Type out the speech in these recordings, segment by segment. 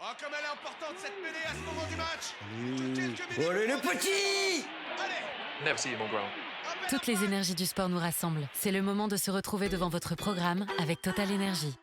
Oh, comme elle est importante cette mêlée à ce moment du match. Oh, le petit. Allez. Never see you, mon grand. Toutes les énergies du sport nous rassemblent. C'est le moment de se retrouver devant votre programme avec Total Energy.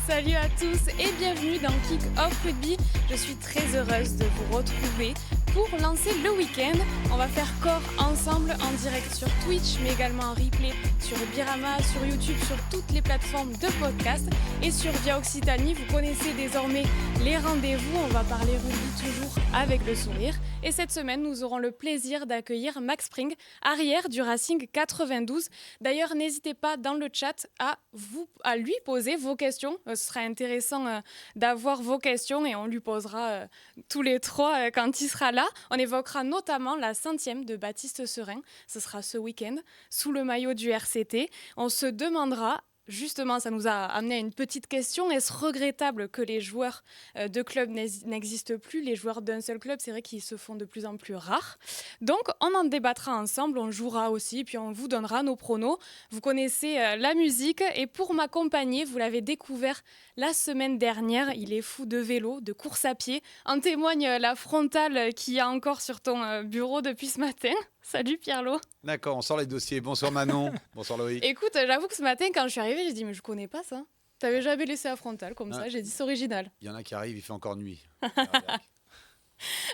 Salut à tous et bienvenue dans Kick Off Rugby. Je suis très heureuse de vous retrouver pour lancer le week-end. On va faire corps ensemble en direct sur Twitch, mais également en replay sur Birama, sur YouTube, sur toutes les plateformes de podcast et sur Via Occitanie. Vous connaissez désormais les rendez-vous. On va parler rugby toujours avec le sourire. Et cette semaine, nous aurons le plaisir d'accueillir Max Spring, arrière du Racing 92. D'ailleurs, n'hésitez pas dans le chat à lui poser vos questions. Ce sera intéressant d'avoir vos questions et on lui posera tous les trois quand il sera là. On évoquera notamment la 100e de Baptiste Serin. Ce sera ce week-end, sous le maillot du RCT. On se demandera... Justement, ça nous a amené à une petite question. Est-ce regrettable que les joueurs de club n'existent plus ? Les joueurs d'un seul club, c'est vrai qu'ils se font de plus en plus rares. Donc, on en débattra ensemble, on jouera aussi, puis on vous donnera nos pronos. Vous connaissez la musique et pour m'accompagner, vous l'avez découvert la semaine dernière, il est fou de vélo, de course à pied. En témoigne la frontale qu'il y a encore sur ton bureau depuis ce matin. Salut Pierre-Lot. D'accord, on sort les dossiers. Bonsoir Manon. Bonsoir Loïc. Écoute, j'avoue que ce matin, quand je suis arrivée, j'ai dit, mais je connais pas ça. T'avais jamais laissé la frontale comme ça, j'ai dit, c'est original. Il y en a qui arrivent, il fait encore nuit.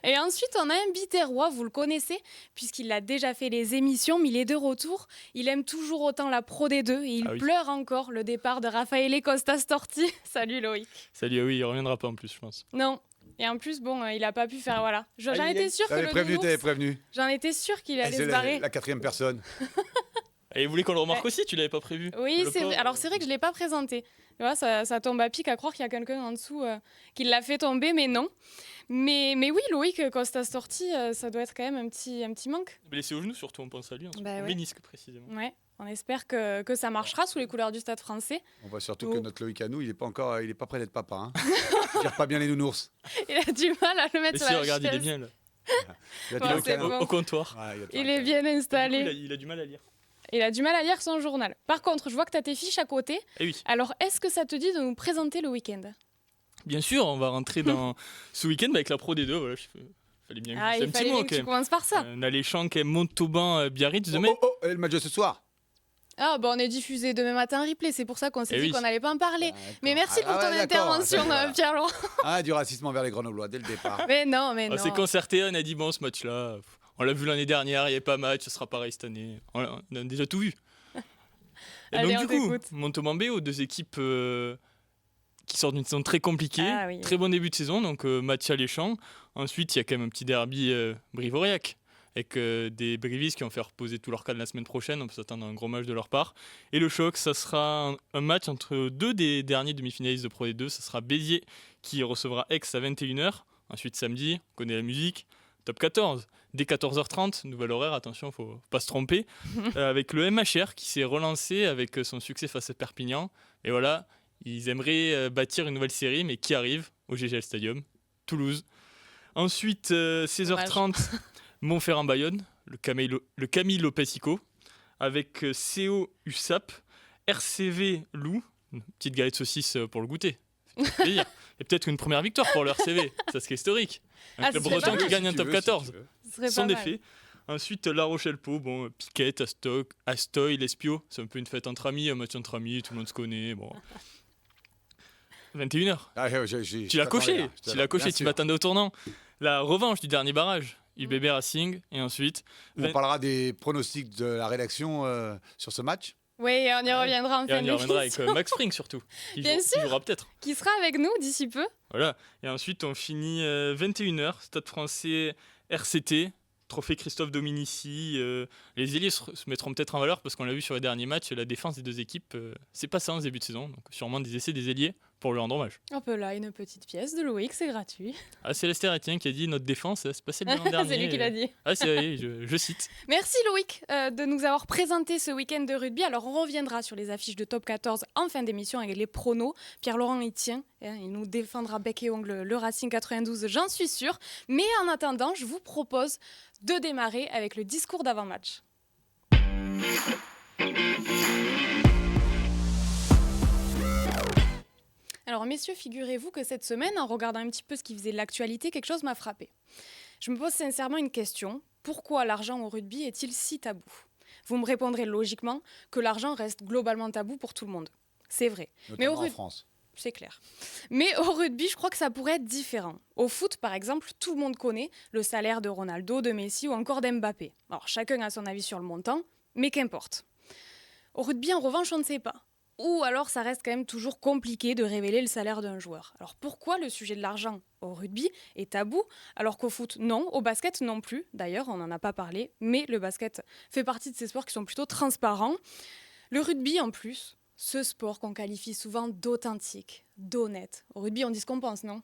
Et ensuite, on a un Biterrois, vous le connaissez, puisqu'il a déjà fait les émissions, mais il est de retour. Il aime toujours autant la Pro D2 et il pleure encore le départ de Raffaele Costa Storti. Salut Loïc. Salut, oui, il reviendra pas en plus, je pense. Non. Et en plus, bon, il a pas pu faire, voilà. J'en étais sûre que T'avais prévenu. J'en étais sûre qu'il allait se barrer. La quatrième personne. Et il voulait qu'on le remarque aussi, tu l'avais pas prévu. Oui, c'est vrai. Alors c'est vrai que je l'ai pas présenté. Tu vois, ça tombe à pic à croire qu'il y a quelqu'un en dessous qui l'a fait tomber, mais non. Mais oui, Loïc Costa Storti, ça doit être quand même un petit manque. Blessé au genou, surtout, on pense à lui. Ménisque, précisément. Ouais. On espère que ça marchera sous les couleurs du Stade français. On voit surtout que notre Loïc à nous, il est pas prêt d'être papa. Hein. Il gère pas bien les nounours. Il a du mal à le mettre sur la regarde, chaise. Il est bien là. Au comptoir. Il est bien installé. Du coup, il a du mal à lire. Il a du mal à lire son journal. Par contre, je vois que tu as tes fiches à côté. Eh oui. Alors, est-ce que ça te dit de nous présenter le week-end ? Bien sûr, on va rentrer dans ce week-end avec la Pro D2. Voilà, fallait bien que il fallait bien que tu commences par ça. On a les Chanques et Montauban, Biarritz demain. Et le match de ce soir. Ah, on est diffusé demain matin en replay, c'est pour ça qu'on s'est dit qu'on n'allait pas en parler. Mais merci pour ton intervention, Pierre-Laurent. Du racisme envers les Grenoblois dès le départ. Mais non. On s'est concerté, on a dit bon, ce match-là, on l'a vu l'année dernière, il n'y avait pas match, ça sera pareil cette année. On a déjà tout vu. Et allez, donc du coup, Montauban BO, deux équipes qui sortent d'une saison très compliquée, très bon début de saison, donc match alléchant. Ensuite, il y a quand même un petit derby Brive-Aurillac, avec des Brivistes qui vont faire reposer tout leur cadre la semaine prochaine. On peut s'attendre à un gros match de leur part. Et le choc, ça sera un match entre deux des derniers demi-finalistes de Pro D2. Ça sera Béziers qui recevra Aix à 21h. Ensuite, samedi, on connaît la musique, top 14. Dès 14h30, nouvel horaire, attention, il ne faut pas se tromper. Avec le MHR qui s'est relancé avec son succès face à Perpignan. Et voilà, ils aimeraient bâtir une nouvelle série, mais qui arrive au GGL Stadium, Toulouse. Ensuite, 16h30... Montferrand-Bayonne, le Camille Lopez-Ico, avec CO USAP, RCV Loup, une petite galette saucisse pour le goûter. Et peut-être une première victoire pour le RCV, ça serait historique. Un club breton qui gagne un top 14, sans défait. Ensuite, La Rochelle-Pau, Piquet, Astoy, l'Espio, c'est un peu une fête entre amis, un match entre amis, tout le monde se connaît. Bon. 21h. Tu l'as coché, tu m'attendais au tournant. La revanche du dernier barrage. UBB Racing, et ensuite... On parlera des pronostics de la rédaction sur ce match. Oui, on y reviendra en fin d'émission. On y reviendra avec Max Spring surtout, qui jouera peut-être. Qui sera avec nous d'ici peu. Voilà, et ensuite on finit 21h, Stade français RCT, trophée Christophe Dominici. Les ailiers se mettront peut-être en valeur parce qu'on l'a vu sur les derniers matchs, la défense des deux équipes, c'est pas ça en ce début de saison, donc sûrement des essais des ailiers pour lui rendre hommage. Un peu là, une petite pièce de Loïc, c'est gratuit. C'est Lester Etienne qui a dit notre défense, c'est pas celle de l'an dernier. C'est lui qui l'a dit. Je cite. Merci Loïc de nous avoir présenté ce week-end de rugby. Alors on reviendra sur les affiches de Top 14 en fin d'émission avec les pronos. Pierre-Laurent y tient, il nous défendra bec et ongle le Racing 92, j'en suis sûre. Mais en attendant, je vous propose de démarrer avec le discours d'avant-match. Alors messieurs, figurez-vous que cette semaine, en regardant un petit peu ce qui faisait l'actualité, quelque chose m'a frappée. Je me pose sincèrement une question. Pourquoi l'argent au rugby est-il si tabou ? Vous me répondrez logiquement que l'argent reste globalement tabou pour tout le monde. C'est vrai. Notamment en France. C'est clair. Mais au rugby, je crois que ça pourrait être différent. Au foot, par exemple, tout le monde connaît le salaire de Ronaldo, de Messi ou encore d'Mbappé. Alors, chacun a son avis sur le montant, mais qu'importe. Au rugby, en revanche, on ne sait pas. Ou alors, ça reste quand même toujours compliqué de révéler le salaire d'un joueur. Alors, pourquoi le sujet de l'argent au rugby est tabou, alors qu'au foot, non, au basket non plus. D'ailleurs, on n'en a pas parlé, mais le basket fait partie de ces sports qui sont plutôt transparents. Le rugby, en plus... Ce sport qu'on qualifie souvent d'authentique, d'honnête. Au rugby, on dit ce qu'on pense, non ?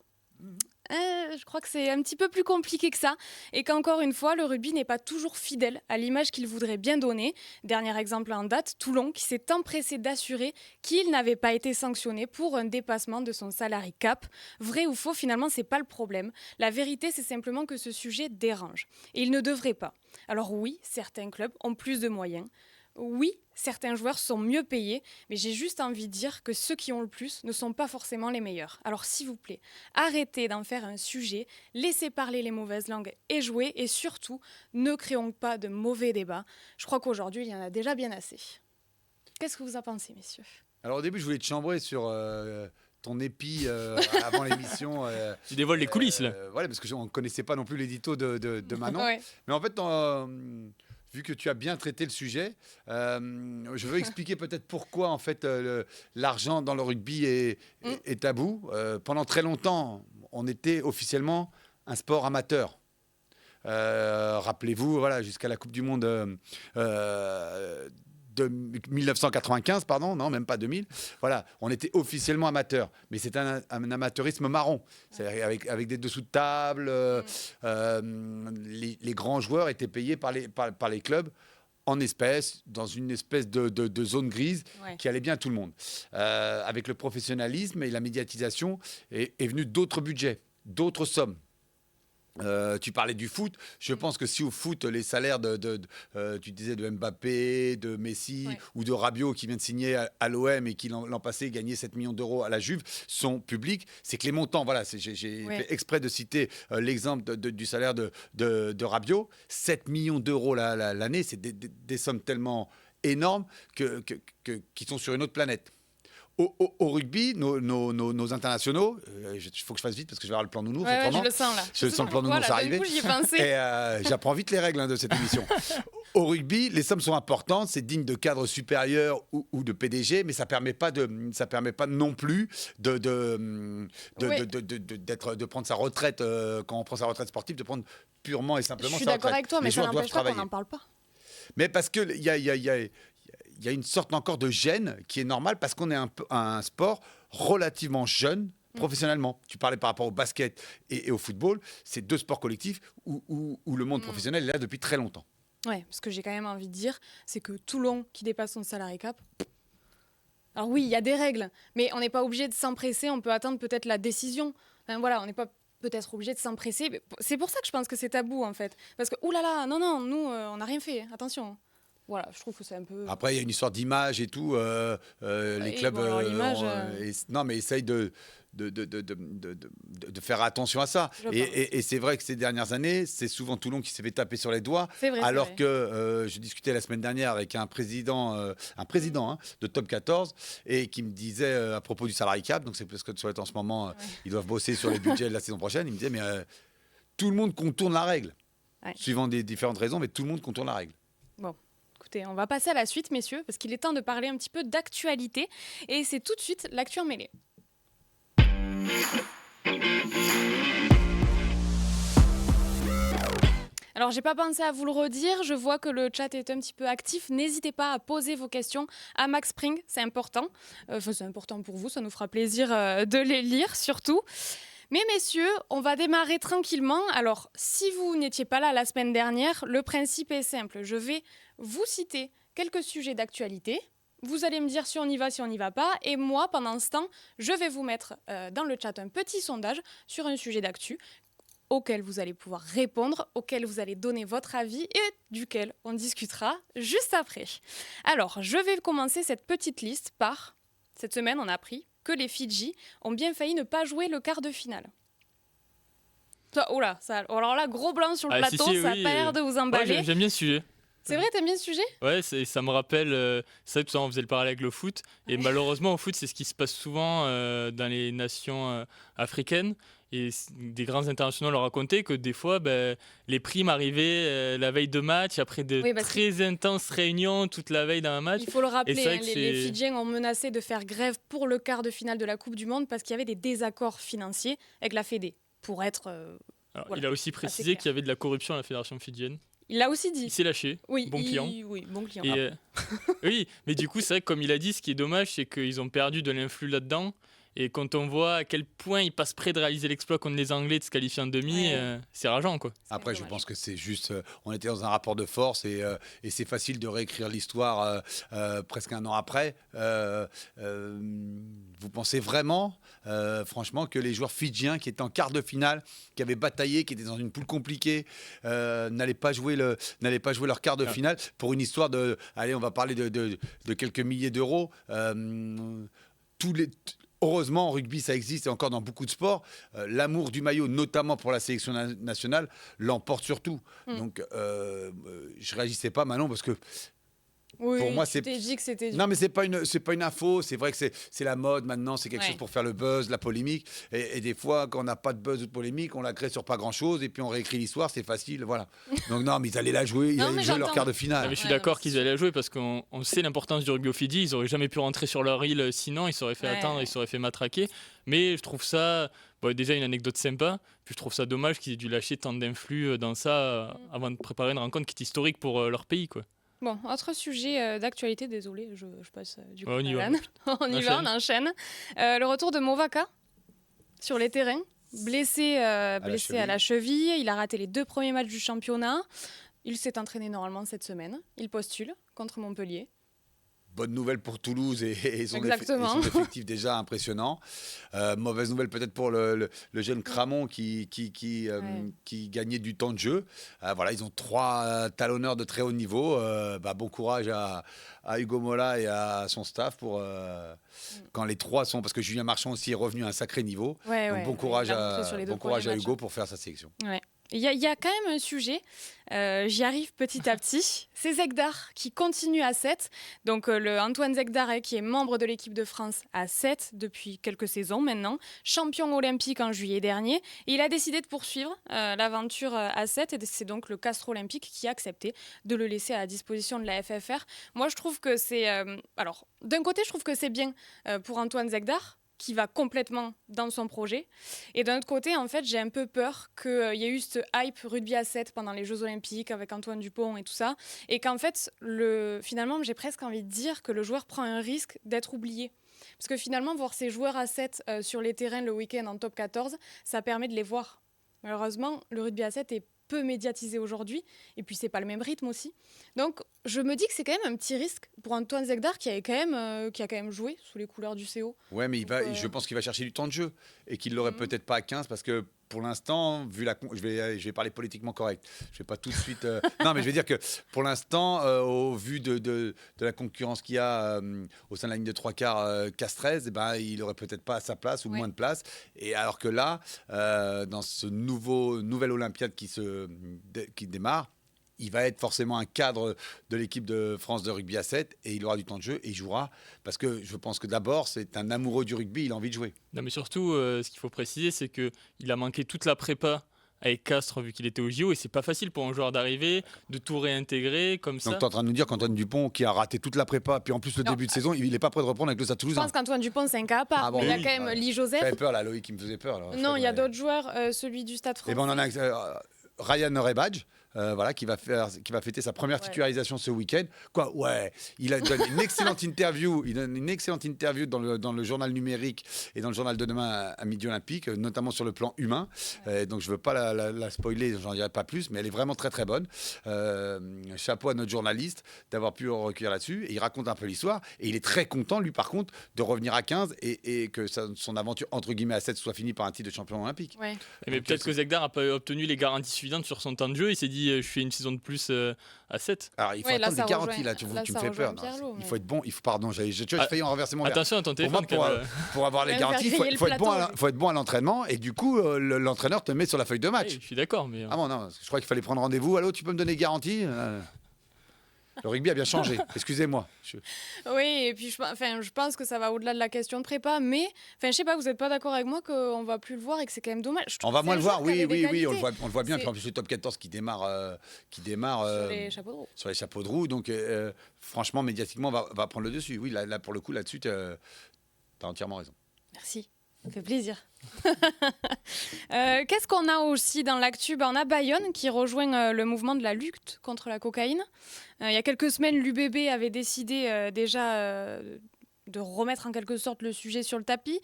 Je crois que c'est un petit peu plus compliqué que ça. Et qu'encore une fois, le rugby n'est pas toujours fidèle à l'image qu'il voudrait bien donner. Dernier exemple en date, Toulon, qui s'est empressé d'assurer qu'il n'avait pas été sanctionné pour un dépassement de son salary cap. Vrai ou faux, finalement, c'est pas le problème. La vérité, c'est simplement que ce sujet dérange. Et il ne devrait pas. Alors oui, certains clubs ont plus de moyens. Oui, certains joueurs sont mieux payés, mais j'ai juste envie de dire que ceux qui ont le plus ne sont pas forcément les meilleurs. Alors s'il vous plaît, arrêtez d'en faire un sujet, laissez parler les mauvaises langues et jouer, et surtout, ne créons pas de mauvais débats. Je crois qu'aujourd'hui, il y en a déjà bien assez. Qu'est-ce que vous en pensez, messieurs ? Alors au début, je voulais te chambrer sur ton épi avant l'émission. Tu dévoiles les coulisses, là. Voilà, parce qu'on ne connaissait pas non plus l'édito de Manon. Ouais. Mais en fait, vu que tu as bien traité le sujet, je veux expliquer peut-être pourquoi en fait l'argent dans le rugby est tabou. Pendant très longtemps, on était officiellement un sport amateur. Rappelez-vous, voilà, jusqu'à la Coupe du Monde de 1995, pardon, non, même pas 2000. Voilà, on était officiellement amateur, mais c'est un amateurisme marron, c'est-à-dire avec des dessous de table. Les grands joueurs étaient payés par les clubs en espèces, dans une espèce de zone grise qui allait bien à tout le monde. Avec le professionnalisme et la médiatisation est venu d'autres budgets, d'autres sommes. Tu parlais du foot. Je pense que si au foot, les salaires tu disais de Mbappé, de Messi ou de Rabiot qui vient de signer à l'OM et qui l'an passé gagnait 7 millions d'euros à la Juve sont publics, c'est que les montants, voilà, j'ai fait exprès de citer l'exemple du salaire de Rabiot, 7 millions d'euros l'année, c'est des sommes tellement énormes qui sont sur une autre planète. Au rugby, nos internationaux, il faut que je fasse vite parce que je vais avoir le plan nounours. Je le sens là. Je sens le plan nounours arriver. Du coup, j'y ai pensé. Et j'apprends vite les règles de cette émission. Au rugby, les sommes sont importantes, c'est digne de cadres supérieurs ou de PDG, mais ça permet pas non plus de prendre sa retraite quand on prend sa retraite sportive, de prendre purement et simplement sa retraite. Je suis d'accord avec toi, mais ça n'empêche pas qu'on n'en parle pas. Mais parce que il y a une sorte encore de gêne qui est normale parce qu'on est un sport relativement jeune professionnellement. Tu parlais par rapport au basket et au football, c'est deux sports collectifs où le monde professionnel est là depuis très longtemps. Ouais, ce que j'ai quand même envie de dire, c'est que Toulon qui dépasse son salary cap. Alors oui, il y a des règles, mais on n'est pas obligé de s'empresser, on peut attendre peut-être la décision. Enfin, voilà, on n'est pas peut-être obligé de s'empresser. C'est pour ça que je pense que c'est tabou en fait. Parce que, oulala, non, nous, on n'a rien fait, attention. Voilà, je trouve que c'est un peu... Après, il y a une histoire d'image et tout. Les clubs essayent de faire attention à ça. Et c'est vrai que ces dernières années, c'est souvent Toulon qui s'est fait taper sur les doigts. C'est vrai, alors que je discutais la semaine dernière avec un président de Top 14 et qui me disait à propos du salary cap, donc c'est parce que en ce moment, ils doivent bosser sur les budgets de la saison prochaine. Il me disait, mais tout le monde contourne la règle. Suivant des différentes raisons, mais tout le monde contourne la règle. Bon. Écoutez, on va passer à la suite, messieurs, parce qu'il est temps de parler un petit peu d'actualité. Et c'est tout de suite l'actu en mêlée. Alors, j'ai pas pensé à vous le redire. Je vois que le chat est un petit peu actif. N'hésitez pas à poser vos questions à Max Spring. C'est important. C'est important pour vous. Ça nous fera plaisir de les lire, surtout. Mais messieurs, on va démarrer tranquillement. Alors, si vous n'étiez pas là la semaine dernière, le principe est simple. Je vais vous citer quelques sujets d'actualité. Vous allez me dire si on y va, si on n'y va pas. Et moi, pendant ce temps, je vais vous mettre dans le chat un petit sondage sur un sujet d'actu auquel vous allez pouvoir répondre, auquel vous allez donner votre avis et duquel on discutera juste après. Alors, je vais commencer cette petite liste par... Cette semaine, on a appris que les Fidji ont bien failli ne pas jouer le quart de finale. Alors là, gros blanc sur le plateau, ça n'a pas l'air de vous emballer. Ouais, j'aime bien ce sujet. C'est vrai, t'aimes bien ce sujet ? Ouais, ça me rappelle, c'est vrai que tout à l'heure on faisait le parallèle avec le foot, et malheureusement au foot c'est ce qui se passe souvent dans les nations africaines, et des grands internationaux l'ont raconté que des fois les primes arrivaient la veille de match, après de très intenses réunions toute la veille d'un match. Il faut le rappeler, les Fidjiens ont menacé de faire grève pour le quart de finale de la Coupe du Monde parce qu'il y avait des désaccords financiers avec la Fédé, pour être... il a aussi précisé qu'il y avait de la corruption à la fédération fidjienne. Il l'a aussi dit. Il s'est lâché. Bon client. Oui, bon client. Oui, mais du coup, c'est vrai que comme il a dit, ce qui est dommage, c'est qu'ils ont perdu de l'influx là-dedans. Et quand on voit à quel point ils passent près de réaliser l'exploit contre les Anglais de se qualifier en demi, c'est rageant, quoi. Après, je pense que c'est juste... on était dans un rapport de force et c'est facile de réécrire l'histoire presque un an après. Vous pensez vraiment, franchement, que les joueurs fidjiens qui étaient en quart de finale, qui avaient bataillé, qui étaient dans une poule compliquée, n'allaient pas jouer leur quart de finale pour une histoire de... Allez, on va parler de quelques milliers d'euros. Heureusement, en rugby, ça existe et encore dans beaucoup de sports. L'amour du maillot, notamment pour la sélection nationale, l'emporte surtout. Donc, je réagissais pas, Manon, parce que pour moi, tu t'es dit que c'était... Non, mais c'est pas une info. C'est vrai que c'est la mode maintenant. C'est quelque chose pour faire le buzz, la polémique. Et des fois, quand on n'a pas de buzz ou de polémique, on la crée sur pas grand-chose. Et puis on réécrit l'histoire. C'est facile, voilà. Donc non, mais ils allaient la jouer. Ils allaient jouer leur quart de finale. Mais je suis d'accord qu'ils allaient la jouer parce qu'on sait l'importance du rugby au Fidji. Ils auraient jamais pu rentrer sur leur île sinon. Ils s'auraient fait attendre, ils s'auraient fait matraquer. Mais je trouve ça déjà une anecdote sympa. Puis je trouve ça dommage qu'ils aient dû lâcher tant d'influx dans ça avant de préparer une rencontre qui est historique pour leur pays, quoi. Bon, autre sujet d'actualité, désolé, je passe du coup on y va. on enchaîne. Le retour de Movaka sur les terrains, blessé à la cheville. Il a raté les 2 premiers matchs du championnat. Il s'est entraîné normalement cette semaine. Il postule contre Montpellier. Bonne nouvelle pour Toulouse et son effectif déjà impressionnant. Mauvaise nouvelle peut-être pour le jeune Cramon qui gagnait du temps de jeu. Voilà, ils ont 3 talonneurs de très haut niveau. Bon courage à Hugo Mola et à son staff pour quand les 3 sont... Parce que Julien Marchand aussi est revenu à un sacré niveau. Donc bon courage à Hugo pour faire sa sélection. Ouais. Il y a quand même un sujet, j'y arrive petit à petit, c'est Zegdar qui continue à 7. Donc Antoine Zegdar, qui est membre de l'équipe de France à 7 depuis quelques saisons maintenant, champion olympique en juillet dernier. Et il a décidé de poursuivre l'aventure à 7 et c'est donc le Castres Olympique qui a accepté de le laisser à la disposition de la FFR. Moi je trouve que c'est... alors d'un côté je trouve que c'est bien pour Antoine Zegdar, qui va complètement dans son projet. Et d'un autre côté, en fait, j'ai un peu peur qu'il y ait eu ce hype rugby à 7 pendant les Jeux Olympiques avec Antoine Dupont et tout ça. Et qu'en fait, finalement, j'ai presque envie de dire que le joueur prend un risque d'être oublié. Parce que finalement, voir ces joueurs à 7 sur les terrains le week-end en top 14, ça permet de les voir. Malheureusement, le rugby à 7 est peu médiatisé aujourd'hui, et puis c'est pas le même rythme aussi. Donc je me dis que c'est quand même un petit risque pour Antoine Zegdar qui a quand même joué sous les couleurs du CO. Ouais, mais je pense qu'il va chercher du temps de jeu et qu'il l'aurait peut-être pas à 15 parce que pour l'instant, je vais parler politiquement correct. Je vais pas tout de suite. Non, mais je vais dire que pour l'instant, au vu de la concurrence qu'il y a au sein de la ligne de 3/4 Castres, il aurait peut-être pas sa place ou moins de place. Et alors que là, dans ce nouvelle Olympiade qui démarre, il va être forcément un cadre de l'équipe de France de rugby à 7 et il aura du temps de jeu et il jouera parce que je pense que d'abord c'est un amoureux du rugby, il a envie de jouer. Non mais surtout ce qu'il faut préciser c'est qu'il a manqué toute la prépa avec Castres vu qu'il était au JO et c'est pas facile pour un joueur d'arriver, de tout réintégrer comme ça. Donc tu es en train de nous dire qu'Antoine Dupont qui a raté toute la prépa puis en plus le début de saison il n'est pas prêt de reprendre avec le Stade Toulousain. Je pense qu'Antoine Dupont c'est un cas à part. Il y a quand même Lee Joseph. J'avais peur là, Loïc qui me faisait peur. Là, non, il y a d'autres joueurs, celui du Stade français. Et on en a Ryan Rebadge. Qui va fêter sa première titularisation ce week-end. Il a donné une excellente interview. Il donne une excellente interview dans le journal numérique et dans le journal de demain à Midi Olympique, notamment sur le plan humain. Donc je veux pas la spoiler, j'en dirai pas plus, mais elle est vraiment très très bonne. Chapeau à notre journaliste d'avoir pu recueillir là-dessus. Et il raconte un peu l'histoire et il est très content, lui par contre, de revenir à 15 et que son aventure entre guillemets à 7 soit finie par un titre de champion olympique. Ouais. Mais peut-être que Zegdar n'a pas obtenu les garanties suffisantes sur son temps de jeu. Il s'est dit dit je fais une saison de plus à 7. Alors, il faut attendre des garanties, là, tu me fais peur. Il faut être bon, pardon, j'ai failli en renverser mon verre. Attention à ton téléphone. Pour avoir les garanties, il faut être bon à l'entraînement, et du coup, l'entraîneur te met sur la feuille de match. Oui, je suis d'accord. Mais... Ah bon, non, je crois qu'il fallait prendre rendez-vous. Allô, tu peux me donner garantie Le rugby a bien changé, excusez-moi. Oui, et puis je pense que ça va au-delà de la question de prépa, mais je sais pas, vous n'êtes pas d'accord avec moi qu'on va plus le voir et que c'est quand même dommage. On va moins le voir, oui, on le voit bien. Puis en plus, le top 14 qui démarre sur les chapeaux de roue. Donc, franchement, médiatiquement, va prendre le dessus. Oui, là pour le coup, là-dessus, tu as entièrement raison. Merci. Ça fait plaisir. Qu'est-ce qu'on a aussi dans l'actu ? On a Bayonne qui rejoint le mouvement de la lutte contre la cocaïne. Il y a quelques semaines, l'UBB avait décidé déjà de remettre en quelque sorte le sujet sur le tapis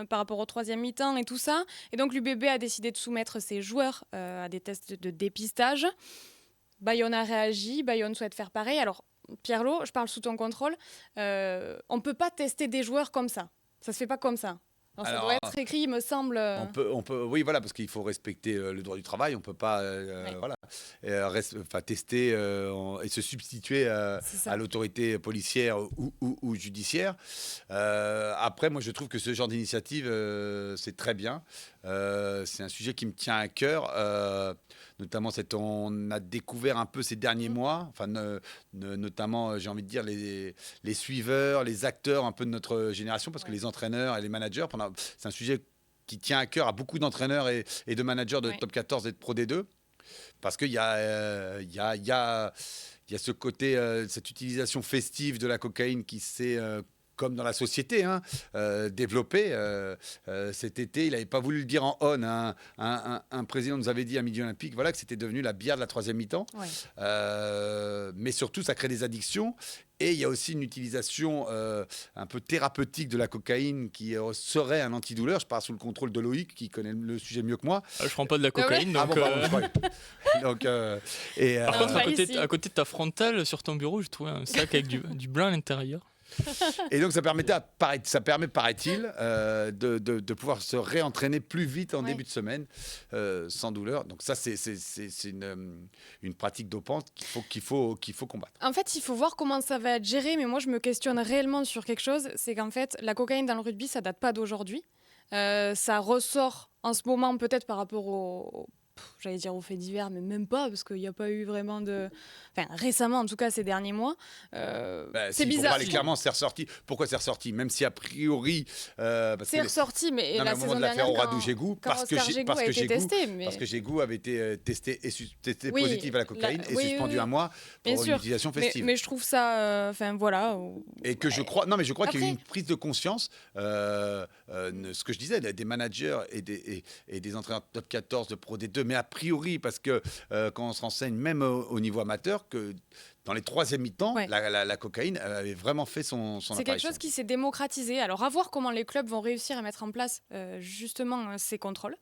par rapport au troisième mi-temps et tout ça. Et donc l'UBB a décidé de soumettre ses joueurs à des tests de dépistage. Bayonne a réagi, Bayonne souhaite faire pareil. Alors Pierre-Lot, je parle sous ton contrôle, on ne peut pas tester des joueurs comme ça. Ça ne se fait pas comme ça. Alors, ça doit être écrit, il me semble. On peut, oui, voilà, parce qu'il faut respecter le droit du travail. On ne peut pas tester et se substituer à l'autorité policière ou judiciaire. Après, moi, je trouve que ce genre d'initiative, c'est très bien. C'est un sujet qui me tient à cœur. Notamment, on a découvert un peu ces derniers mois, notamment, j'ai envie de dire, les suiveurs, les acteurs un peu de notre génération, parce que les entraîneurs et les managers, c'est un sujet qui tient à cœur à beaucoup d'entraîneurs et de managers de top 14 et de Pro D2, parce qu'il y a ce côté, cette utilisation festive de la cocaïne qui s'est... comme dans la société, développé. Cet été, il n'avait pas voulu le dire en on. Un président nous avait dit à Midi Olympique que c'était devenu la bière de la troisième mi-temps. Ouais. Mais surtout, ça crée des addictions. Et il y a aussi une utilisation un peu thérapeutique de la cocaïne qui serait un antidouleur. Je parle sous le contrôle de Loïc, qui connaît le sujet mieux que moi. Je ne prends pas de la cocaïne. Ah ouais. Donc, Par contre, à côté de ta frontale, sur ton bureau, j'ai trouvé un sac avec du blanc à l'intérieur. Et donc ça permet, paraît-il, de pouvoir se réentraîner plus vite en début de semaine, sans douleur. Donc ça, c'est une pratique dopante qu'il faut combattre. En fait, il faut voir comment ça va être géré, mais moi je me questionne réellement sur quelque chose, c'est qu'en fait, la cocaïne dans le rugby, ça date pas d'aujourd'hui. Ça ressort en ce moment peut-être par rapport aux faits divers, mais même pas, parce qu'il n'y a pas eu vraiment de... récemment, en tout cas, ces derniers mois. C'est bizarre. Pour parler clairement, c'est ressorti. Pourquoi c'est ressorti ? Même si, a priori... c'est ressorti, mais la saison de l'affaire Oradou-Gégou, parce que Gégou avait été testé positif à la cocaïne et suspendu un mois pour une utilisation festive. Mais je trouve ça... Et que je crois qu'il y a eu une prise de conscience, ce que je disais, des managers et des entraîneurs top 14 de Pro D2, mais a priori, parce que quand on se renseigne, même au niveau amateur, que dans les troisième mi-temps, la cocaïne avait vraiment fait son apparition. C'est quelque chose qui s'est démocratisé. Alors, à voir comment les clubs vont réussir à mettre en place justement ces contrôles.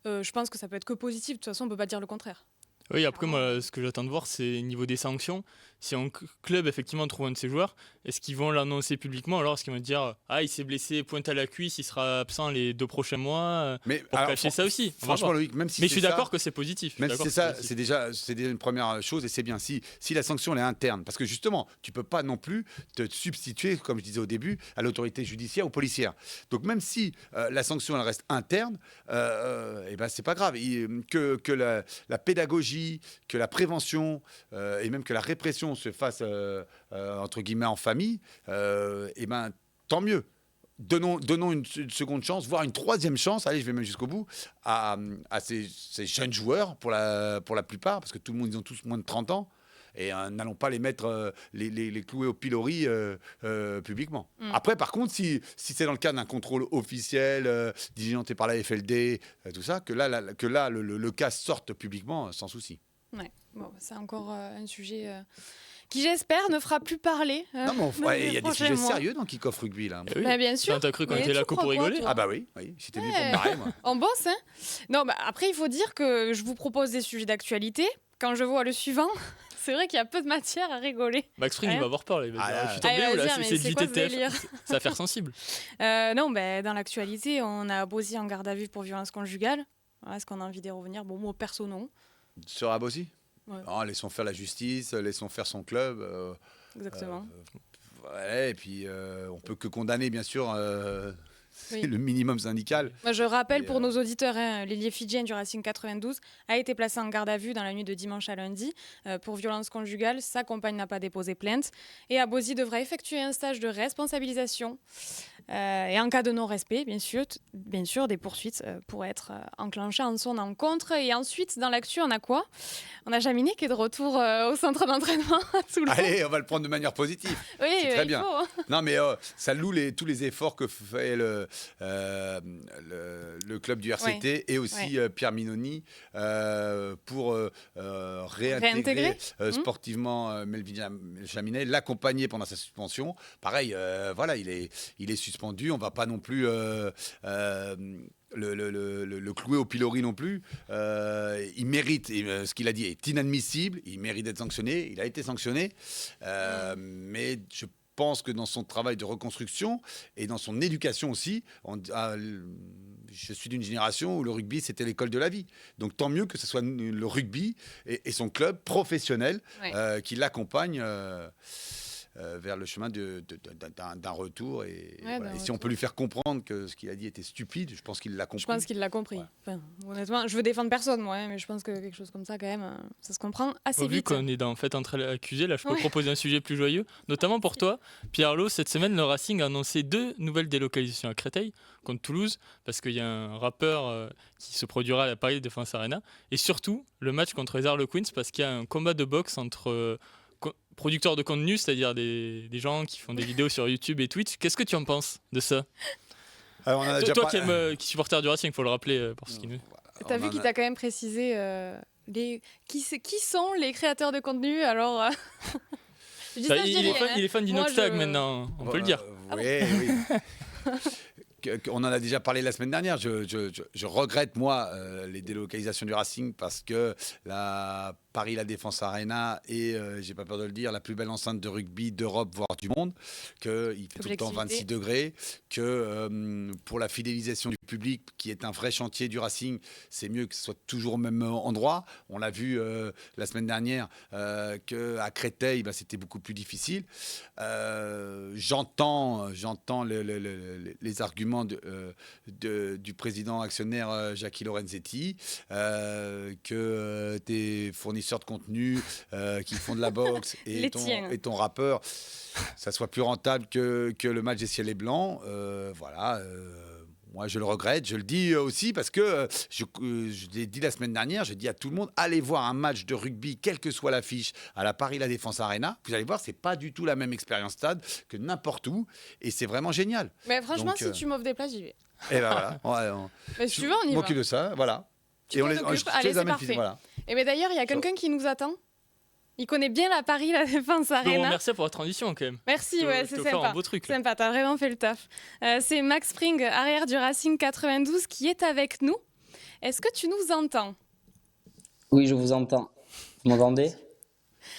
Je pense que ça peut être que positif. De toute façon, on ne peut pas dire le contraire. Oui, après, moi, ce que j'attends de voir, c'est au niveau des sanctions. Si un club, effectivement, trouve un de ses joueurs, est-ce qu'ils vont l'annoncer publiquement ? Alors, est-ce qu'ils vont dire « Ah, il s'est blessé, pointe à la cuisse, il sera absent les 2 prochains mois », pour cacher ça aussi. Franchement, Loïc, même si mais je suis d'accord que c'est positif. Même si c'est ça, c'est déjà une première chose, et c'est bien. Si la sanction elle est interne, parce que justement, tu ne peux pas non plus te substituer, comme je disais au début, à l'autorité judiciaire ou policière. Donc, même si la sanction elle reste interne, c'est pas grave. Que la pédagogie, que la prévention et même que la répression se fasse entre guillemets en famille, tant mieux. Donnons une seconde chance, voire une troisième chance, allez, je vais même jusqu'au bout, à ces jeunes joueurs pour la plupart, parce que tout le monde, ils ont tous moins de 30 ans. Et n'allons pas les mettre, les clouer au pilori publiquement. Après, par contre, si c'est dans le cadre d'un contrôle officiel, diligenté par la FLD, tout ça, que là le cas sorte publiquement sans souci. Ouais. Bon, c'est encore un sujet qui, j'espère, ne fera plus parler. Non, mais il y a des sujets sérieux dans Kick-Off Rugby, là. Oui. Bien sûr. T'as cru qu'on était là pour rigoler ? Ah bah oui. J'étais venu pour me barrer, moi. On bosse, hein. Non, après, il faut dire que je vous propose des sujets d'actualité. Quand je vois le suivant... C'est vrai qu'il y a peu de matière à rigoler. Max Spring, il va avoir peur. Il va dire, je suis tombé ou là, c'est du TTF. Ça va faire sensible. Non, dans l'actualité, on a Abosi en garde à vue pour violence conjugale. Est-ce qu'on a envie d'y revenir ? Bon, moi, perso, non. Sur Abosi ? Non, laissons faire la justice, laissons faire son club. Exactement. Et puis, on peut que condamner, bien sûr. C'est le minimum syndical. Je rappelle pour nos auditeurs, l'ailier fidjien du Racing 92 a été placé en garde à vue dans la nuit de dimanche à lundi pour violence conjugale. Sa compagne n'a pas déposé plainte. Et Abosi devra effectuer un stage de responsabilisation. Et en cas de non-respect, bien sûr, des poursuites pourraient être enclenchées en son encontre. Et ensuite, dans l'actu, on a quoi ? On a Jaminet qui est de retour au centre d'entraînement à Toulon. Allez, on va le prendre de manière positive. Oui, c'est très bien. Faut, hein. Non, mais ça loue tous les efforts que fait le club du RCT et aussi Pierre Minoni pour réintégrer sportivement Melvin Jaminet, l'accompagner pendant sa suspension. Pareil, il est suspendu. On ne va pas non plus le clouer au pilori non plus. Il mérite, ce qu'il a dit est inadmissible. Il mérite d'être sanctionné. Il a été sanctionné. Mais je pense que dans son travail de reconstruction et dans son éducation aussi, je suis d'une génération où le rugby, c'était l'école de la vie. Donc tant mieux que ce soit le rugby et son club professionnel qui l'accompagne vers le chemin d'un retour. Et si on peut lui faire comprendre que ce qu'il a dit était stupide, je pense qu'il l'a compris. Je pense qu'il l'a compris. Ouais. Enfin, honnêtement, je veux défendre personne, moi, mais je pense que quelque chose comme ça, quand même, ça se comprend assez vite. Vu qu'on est en fait entre accusés, là, je peux proposer un sujet plus joyeux, notamment pour toi. Pierre-Lo, cette semaine, le Racing a annoncé 2 nouvelles délocalisations à Créteil, contre Toulouse, parce qu'il y a un rappeur qui se produira à la Paris Défense Arena, et surtout le match contre les Harlequins, parce qu'il y a un combat de boxe entre producteurs de contenu, c'est-à-dire des gens qui font des vidéos sur YouTube et Twitch. Qu'est-ce que tu en penses de ça ? Alors, toi qui es supporter du Racing, il faut le rappeler pour ce qui nous... T'as vu qu'il t'a quand même précisé qui sont les créateurs de contenu, alors... il est fan d'Inoxtag maintenant, on peut le dire. Oui. On en a déjà parlé la semaine dernière. Je regrette, moi, les délocalisations du Racing parce que la Paris La Défense Arena est, j'ai pas peur de le dire, la plus belle enceinte de rugby d'Europe, voire du monde, qu'il fait tout le temps 26 degrés, que pour la fidélisation du public, qui est un vrai chantier du Racing, c'est mieux que ce soit toujours au même endroit. On l'a vu la semaine dernière qu'à Créteil, c'était beaucoup plus difficile. J'entends les arguments du président actionnaire Jackie Lorenzetti, que tes fournisseurs de contenu qui font de la boxe et ton rappeur, ça soit plus rentable que le match des ciels et blancs. Moi, je le regrette. Je le dis aussi parce que je l'ai dit la semaine dernière, j'ai dit à tout le monde, allez voir un match de rugby, quelle que soit l'affiche, à la Paris La Défense Arena. Vous allez voir, c'est pas du tout la même expérience stade que n'importe où. Et c'est vraiment génial. Mais franchement, si tu m'offres des places, j'y vais. Et ben voilà. Mais si tu veux, on y va. M'occupe de ça, voilà. Allez, c'est parfait. Voilà. Et bien d'ailleurs, il y a quelqu'un qui nous attend. Il connaît bien la Paris La Défense Arena. Merci pour la transition quand même. Merci, c'est sympa. Un beau truc, sympa, t'as vraiment fait le taf. C'est Max Spring, arrière du Racing 92, qui est avec nous. Est-ce que tu nous entends ? Oui, je vous entends. Vous m'entendez ?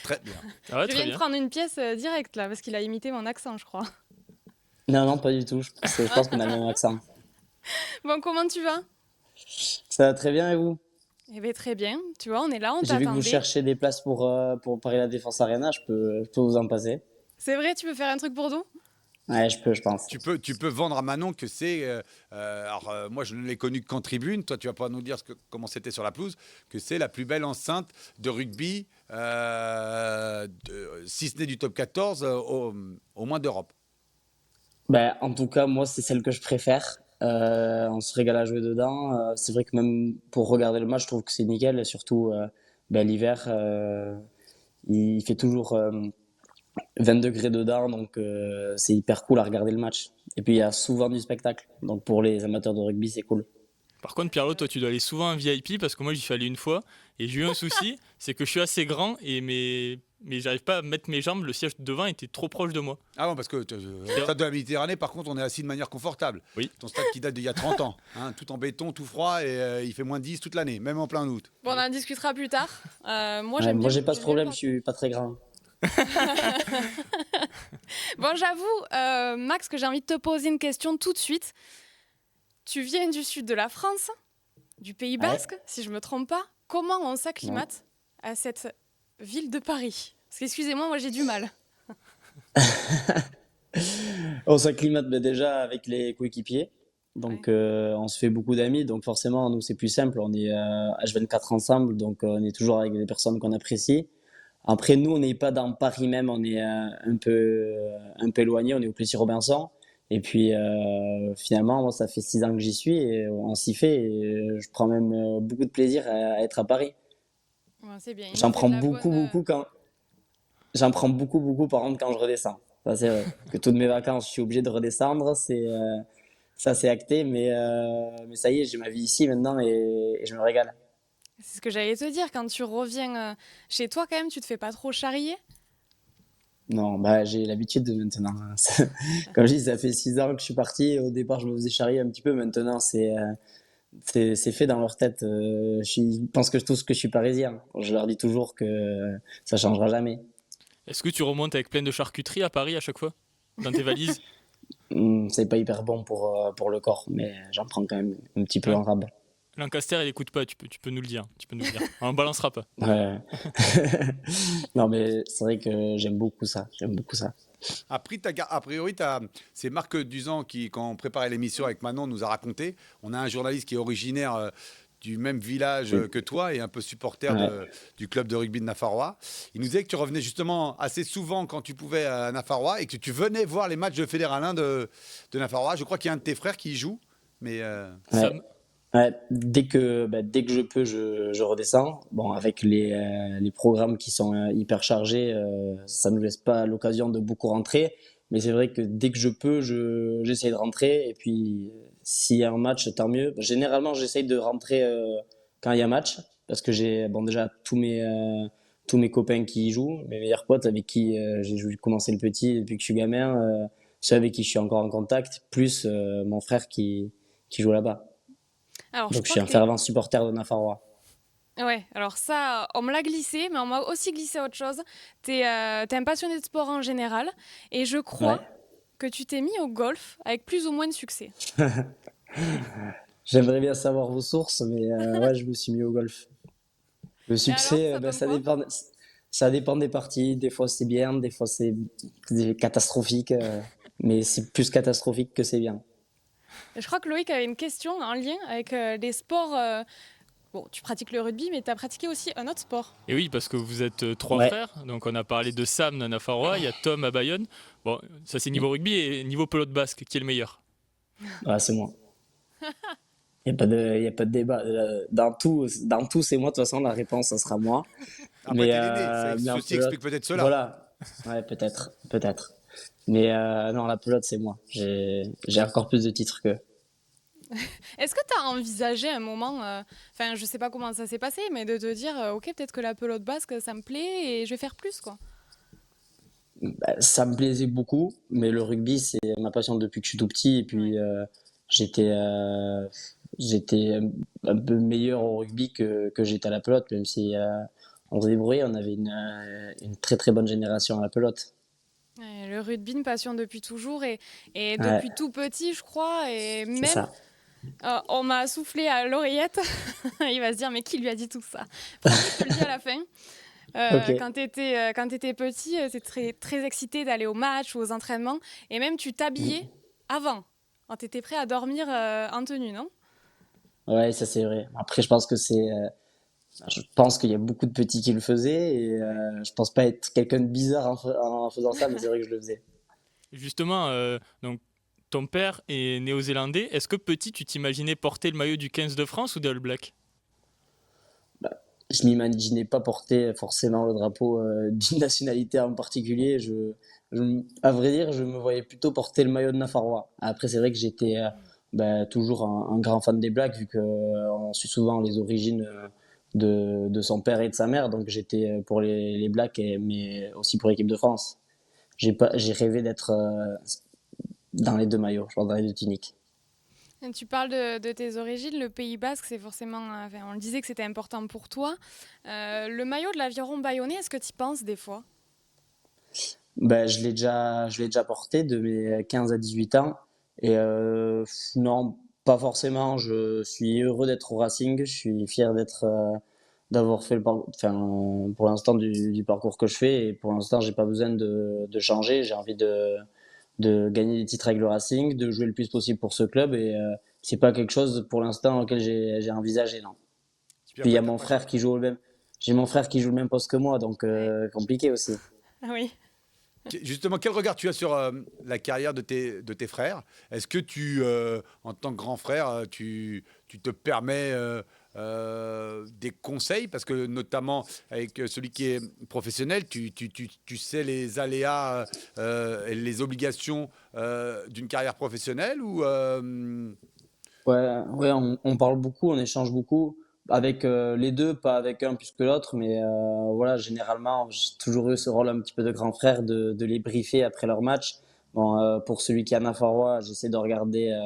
Très bien. Je viens de prendre une pièce directe là, parce qu'il a imité mon accent, je crois. Non, pas du tout. Je pense qu'on a le même accent. Bon, comment tu vas ? Ça va très bien et vous ? Eh bien, très bien. Tu vois, on est là, on t'attendait. J'ai vu que vous cherchez des places pour Paris La Défense Arena. Je peux vous en passer. C'est vrai, tu peux faire un truc pour nous ? Ouais, je pense. Tu peux vendre à Manon que c'est... moi, je ne l'ai connu qu'en tribune. Toi, tu vas pas nous dire comment c'était sur la pelouse, que c'est la plus belle enceinte de rugby, si ce n'est du top 14, au moins d'Europe. En tout cas, moi, c'est celle que je préfère. On se régale à jouer dedans. C'est vrai que même pour regarder le match, je trouve que c'est nickel. Et surtout, l'hiver, il fait toujours 20 degrés dedans. Donc, c'est hyper cool à regarder le match. Et puis, il y a souvent du spectacle. Donc, pour les amateurs de rugby, c'est cool. Par contre, Pierre-Lo, toi, tu dois aller souvent en VIP parce que moi, j'y suis allé une fois. Et j'ai eu un souci, c'est que je suis assez grand et mais j'arrive pas à mettre mes jambes, le siège devant était trop proche de moi. Ah bon, parce que stade de la Méditerranée, par contre, on est assis de manière confortable. Oui. Ton stade qui date d'il y a 30 ans, tout en béton, tout froid, et il fait moins 10 toute l'année, même en plein août. Bon, on en discutera plus tard. Moi, j'ai pas ce problème, je suis pas très grand. Bon, j'avoue, Max, que j'ai envie de te poser une question tout de suite. Tu viens du sud de la France, du Pays Basque, si je me trompe pas. Comment on s'acclimate à cette ville de Paris? Parce qu'excusez-moi, moi j'ai du mal. On s'acclimate déjà avec les coéquipiers. Donc, on se fait beaucoup d'amis. Donc, forcément, nous, c'est plus simple. On est H24 ensemble. Donc, on est toujours avec des personnes qu'on apprécie. Après, nous, on n'est pas dans Paris même. On est un peu éloigné. On est au Plessis-Robinson. Et puis, finalement, moi, ça fait 6 ans que j'y suis et on s'y fait. Et je prends même beaucoup de plaisir à être à Paris. Ouais, c'est bien. J'en prends beaucoup quand... J'en prends beaucoup, par contre, quand je redescends. Ça, c'est vrai. Que toutes mes vacances, je suis obligé de redescendre. Ça, c'est acté. Mais ça y est, j'ai ma vie ici maintenant et je me régale. C'est ce que j'allais te dire. Quand tu reviens chez toi, quand même, tu te fais pas trop charrier? Non, j'ai l'habitude de maintenant. Comme je dis, ça fait 6 ans que je suis parti. Au départ, je me faisais charrier un petit peu. Maintenant, c'est fait dans leur tête. Je pense que tous que je suis parisien. Je leur dis toujours que ça changera jamais. Est-ce que tu remontes avec plein de charcuterie à Paris à chaque fois, dans tes valises? C'est pas hyper bon pour le corps, mais j'en prends quand même un petit peu en rab. Lancaster, il écoute pas, tu peux nous le dire. On en balancera pas. Ouais. Non, mais c'est vrai que j'aime beaucoup ça. A priori, c'est Marc Duzan qui, quand on préparait l'émission avec Manon, nous a raconté. On a un journaliste qui est originaire du même village que toi et un peu supporter du club de rugby de Nafarroa. Il nous disait que tu revenais justement assez souvent quand tu pouvais à Nafarroa et que tu venais voir les matchs de Fédéral 1 de Nafarroa. Je crois qu'il y a un de tes frères qui y joue. Mais dès que je peux, je redescends. Bon, avec les programmes qui sont hyper chargés, ça ne nous laisse pas l'occasion de beaucoup rentrer. Mais c'est vrai que dès que je peux, j'essaye de rentrer. Et puis, s'il y a un match, tant mieux. Généralement, j'essaye de rentrer quand il y a match. Parce que j'ai déjà tous mes copains qui y jouent, mes meilleurs potes avec qui j'ai commencé le petit depuis que je suis gamin, ceux avec qui je suis encore en contact, plus mon frère qui joue là-bas. Alors, donc je suis un fervent supporter de Nafarroa. Ouais, alors ça, on me l'a glissé, mais on m'a aussi glissé autre chose. T'es un passionné de sport en général, et je crois que tu t'es mis au golf avec plus ou moins de succès. J'aimerais bien savoir vos sources, mais je me suis mis au golf. Le succès, alors, ça dépend des parties. Des fois c'est bien, des fois c'est catastrophique, mais c'est plus catastrophique que c'est bien. Je crois que Loïc avait une question en lien avec les sports. Bon, tu pratiques le rugby, mais tu as pratiqué aussi un autre sport. Et oui, parce que vous êtes 3 frères. Donc on a parlé de Sam à Nafarroa, il y a Tom à Bayonne. Bon, ça c'est niveau rugby et niveau pelote basque, qui est le meilleur? C'est moi. Il n'y a pas de débat. Dans tout, c'est moi. De toute façon, la réponse, ça sera moi. Après, ceci explique peut-être cela. Voilà. Ouais, peut-être. Mais non, la pelote, c'est moi. J'ai encore plus de titres qu'eux. Est-ce que tu as envisagé un moment, je ne sais pas comment ça s'est passé, mais de te dire, ok, peut-être que la pelote basque, ça me plaît et je vais faire plus, quoi? Ça me plaisait beaucoup, mais le rugby, c'est ma passion depuis que je suis tout petit. Et puis, j'étais un peu meilleur au rugby que j'étais à la pelote, même si on se débrouillait, on avait une très très bonne génération à la pelote. Ouais, le rugby, une passion depuis toujours et depuis tout petit, je crois. Et même, on m'a soufflé à l'oreillette. Il va se dire, mais qui lui a dit tout ça? Je te le dis à la fin. Quand tu étais petit, tu étais très, très excité d'aller aux matchs ou aux entraînements. Et même, tu t'habillais avant. Tu étais prêt à dormir en tenue, non? Ouais, ça c'est vrai. Après, je pense qu'il y a beaucoup de petits qui le faisaient et je pense pas être quelqu'un de bizarre en faisant ça, mais c'est vrai que je le faisais. Justement, donc, ton père est néo-zélandais. Est-ce que petit, tu t'imaginais porter le maillot du 15 de France ou des All Blacks? Je m'imaginais pas porter forcément le drapeau d'une nationalité en particulier. À vrai dire, je me voyais plutôt porter le maillot de Nafarroa. Après, c'est vrai que j'étais toujours un grand fan des Blacks, vu qu'on suit souvent les origines de son père et de sa mère. Donc j'étais pour les Blacks, mais aussi pour l'équipe de France. J'ai rêvé d'être dans les deux maillots, je pense, dans les deux tuniques. Tu parles de tes origines, le Pays Basque, c'est forcément. On le disait que c'était important pour toi. Le maillot de l'Aviron bayonnais, est-ce que tu y penses des fois? Je l'ai déjà porté de mes 15 à 18 ans. Et non, pas forcément. Je suis heureux d'être au Racing. Je suis fier d'être d'avoir fait pour l'instant du parcours que je fais, et pour l'instant j'ai pas besoin de changer. J'ai envie de gagner des titres avec le Racing, de jouer le plus possible pour ce club, et c'est pas quelque chose pour l'instant auquel j'ai envisagé, non. Puis il y a mon frère qui joue j'ai mon frère qui joue le même poste que moi, donc compliqué aussi. Ah oui. Justement, quel regard tu as sur la carrière de tes frères? Est-ce que en tant que grand frère, tu te permets des conseils? Parce que notamment avec celui qui est professionnel, tu sais les aléas et les obligations d'une carrière professionnelle ou Ouais, on parle beaucoup, on échange beaucoup avec les deux, pas avec un plus que l'autre, mais voilà, généralement, j'ai toujours eu ce rôle un petit peu de grand frère, de les briefer après leur match. Bon, pour celui qui est à Nafarrois, j'essaie de regarder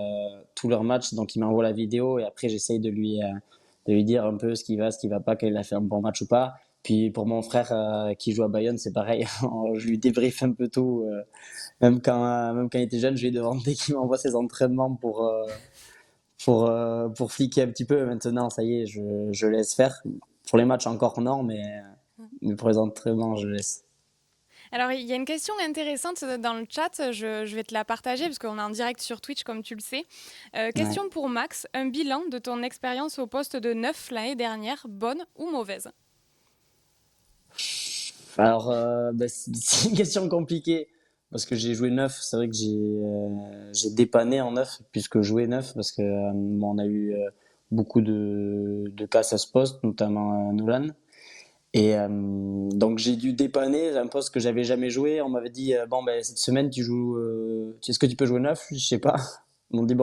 tous leurs matchs, donc il m'envoie la vidéo et après j'essaie de lui dire un peu ce qui va pas, qu'il a fait un bon match ou pas. Puis pour mon frère qui joue à Bayonne, c'est pareil, je lui débriefe un peu tout. Même quand il était jeune, je lui ai demandé qu'il m'envoie ses entraînements pour fliquer un petit peu. Maintenant, ça y est, je laisse faire. Pour les matchs, encore non, mais pour les entraînements, je laisse. Alors, il y a une question intéressante dans le chat, je vais te la partager parce qu'on est en direct sur Twitch, comme tu le sais. Question pour Max, un bilan de ton expérience au poste de 9 l'année dernière, bonne ou mauvaise? Alors, c'est une question compliquée parce que j'ai joué 9. C'est vrai que j'ai dépanné en 9 puisque jouer 9 parce que on a eu beaucoup de casses à ce poste, notamment Nolan. Et donc j'ai dû dépanner un poste que j'avais jamais joué. On m'avait dit cette semaine tu joues, est-ce que tu peux jouer 9? Je sais pas. Ils m'ont dit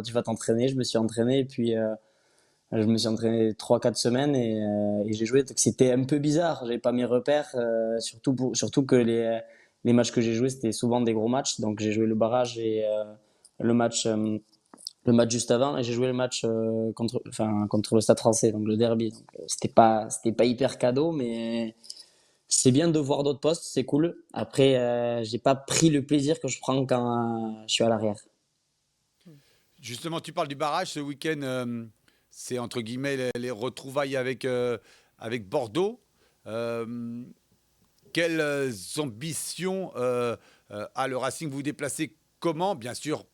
tu vas t'entraîner. Je me suis entraîné et puis je me suis entraîné 3-4 semaines et j'ai joué. Donc c'était un peu bizarre. J'avais pas mes repères, surtout que les matchs que j'ai joués c'était souvent des gros matchs. Donc j'ai joué le barrage et le match juste avant, et j'ai joué le match contre le Stade Français, donc le derby. Donc c'était pas hyper cadeau, mais c'est bien de voir d'autres postes, c'est cool. Après, j'ai pas pris le plaisir que je prends quand je suis à l'arrière. Justement, tu parles du barrage ce week-end. C'est entre guillemets les retrouvailles avec Bordeaux. Quelles ambitions a le Racing? Vous vous déplacez comment? Bien sûr,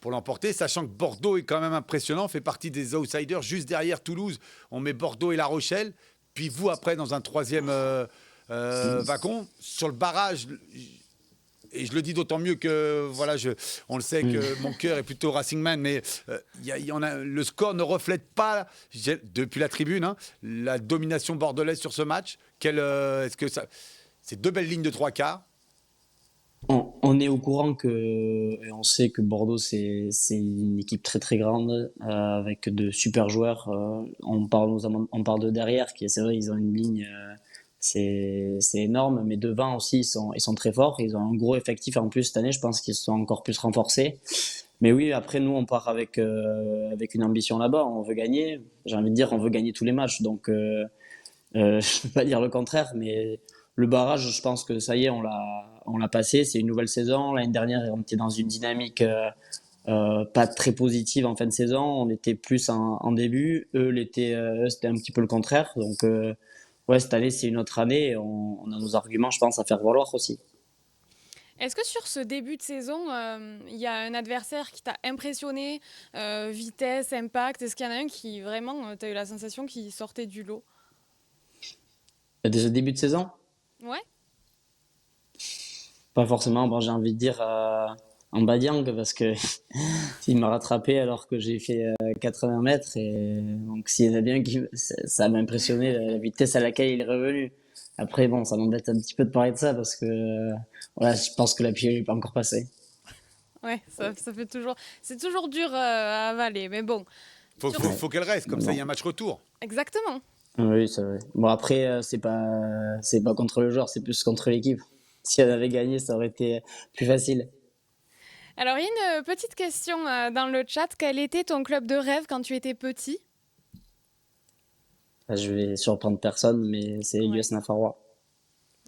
pour l'emporter, sachant que Bordeaux est quand même impressionnant, fait partie des outsiders. Juste derrière Toulouse, on met Bordeaux et La Rochelle. Puis vous, après, dans un troisième waggon, sur le barrage. Et je le dis d'autant mieux que, voilà, on le sait que mon cœur est plutôt Racing Man, mais le score ne reflète pas, depuis la tribune, la domination bordelaise sur ce match. Est-ce que c'est deux belles lignes de trois quarts? On est au courant et on sait que Bordeaux c'est une équipe très très grande avec de super joueurs. On parle de derrière c'est vrai, ils ont une ligne c'est énorme, mais devant aussi ils sont très forts. Ils ont un gros effectif en plus cette année. Je pense qu'ils se sont encore plus renforcés. Mais oui, après nous on part avec une ambition là-bas. On veut gagner. J'ai envie de dire on veut gagner tous les matchs. Donc je peux pas dire le contraire, mais le barrage, je pense que ça y est, on l'a passé. C'est une nouvelle saison. L'année dernière, on était dans une dynamique pas très positive en fin de saison. On était plus en début. Eux, c'était un petit peu le contraire. Donc, ouais, cette année, c'est une autre année. Et on a nos arguments, je pense, à faire valoir aussi. Est-ce que sur ce début de saison, il y a un adversaire qui t'a impressionné, vitesse, impact? Est-ce qu'il y en a un qui vraiment, tu as eu la sensation qu'il sortait du lot? Dès ce début de saison? Ouais. Pas forcément. Bon, j'ai envie de dire en Badiang parce que il m'a rattrapé alors que j'ai fait 80 mètres. Et donc, s'il y en a bien ça m'a impressionné la vitesse à laquelle il est revenu. Après, bon, ça m'embête un petit peu de parler de ça parce que voilà, je pense que la pilule n'est pas encore passée. Ouais, ça fait toujours. C'est toujours dur à avaler, mais bon. Faut qu'elle reste, comme ça, il y a un match retour. Exactement. Oui, c'est vrai. Bon, après, c'est pas contre le joueur, c'est plus contre l'équipe. Si elle avait gagné, ça aurait été plus facile. Alors, il y a une petite question dans le chat. Quel était ton club de rêve quand tu étais petit? Je vais surprendre personne, mais c'est l'US Nafarrois.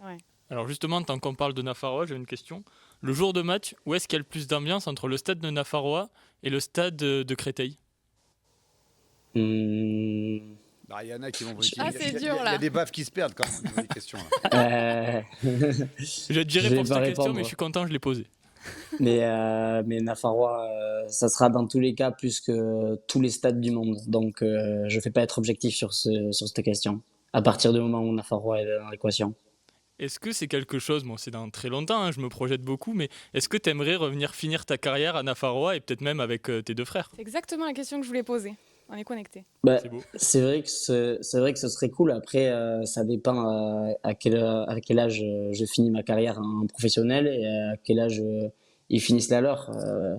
Ouais. Alors justement, tant qu'on parle de Nafarrois, j'ai une question. Le jour de match, où est-ce qu'il y a le plus d'ambiance entre le stade de Nafarrois et le stade de Créteil? Bah, il y en a qui vont. c'est dur, Il y là. a des baffes qui se perdent quand même dans les questions. Je dirais pour cette question, mais je suis content, je l'ai posée. Mais Nafarroa, ça sera dans tous les cas plus que tous les stades du monde. Donc, je ne vais pas être objectif sur cette question. À partir du moment où Nafarroa est dans l'équation. Est-ce que c'est quelque chose, bon, c'est dans très longtemps, hein, je me projette beaucoup, mais est-ce que tu aimerais revenir finir ta carrière à Nafarroa et peut-être même avec tes 2 frères? C'est exactement la question que je voulais poser. On est connectés. Bah, C'est beau. c'est vrai que ce serait cool. Après, ça dépend à quel âge je finis ma carrière en professionnel et à quel âge ils finissent la leur.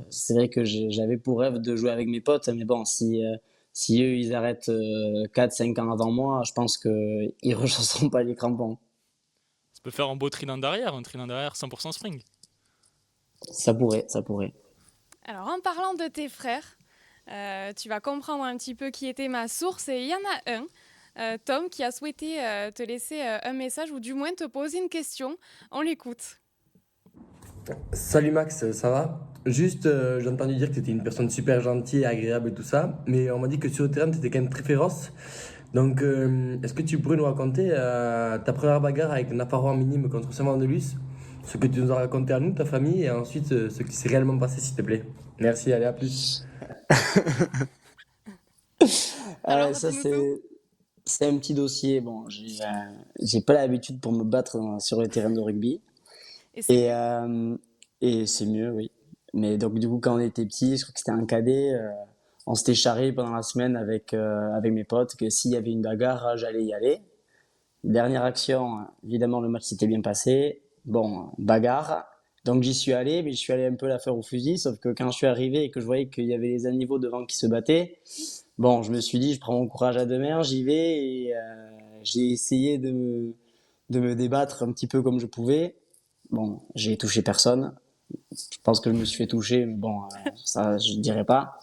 C'est vrai que j'avais pour rêve de jouer avec mes potes, mais bon, si eux ils arrêtent 4-5 ans avant moi, je pense qu'ils ne rechausseront pas les crampons. Ça peut faire un beau trinan d'arrière, un trinan d'arrière 100% spring. Ça pourrait. Alors, en parlant de tes frères, tu vas comprendre un petit peu qui était ma source. Et il y en a un, Tom, qui a souhaité te laisser un message ou du moins te poser une question. On l'écoute. Salut Max, ça va? Juste, j'ai entendu dire que tu étais une personne super gentille, agréable et tout ça, mais on m'a dit que sur le terrain, tu étais quand même très féroce. Donc, est-ce que tu pourrais nous raconter ta première bagarre avec Nafarroa minime contre Saint-Vandelus, ce que tu nous as raconté à nous, ta famille, et ensuite ce qui s'est réellement passé, s'il te plaît? Merci, allez, à plus. Alors, Ça, raconte-nous c'est un petit dossier. Bon, j'ai pas l'habitude pour me battre sur le terrain de rugby. Et c'est mieux, oui. Mais donc, du coup, quand on était petits, je crois que c'était un cadet, on s'était charré pendant la semaine avec mes potes que s'il y avait une bagarre, j'allais y aller. Dernière action, évidemment, le match s'était bien passé. Bon, bagarre. Donc, j'y suis allé, mais je suis allé un peu la faire au fusil. Sauf que quand je suis arrivé et que je voyais qu'il y avait les animaux devant qui se battaient, bon, je me suis dit, je prends mon courage à 2 mains, j'y vais. Et j'ai essayé de me débattre un petit peu comme je pouvais. Bon, j'ai touché personne. Je pense que je me suis fait toucher, mais bon, ça, je ne dirais pas.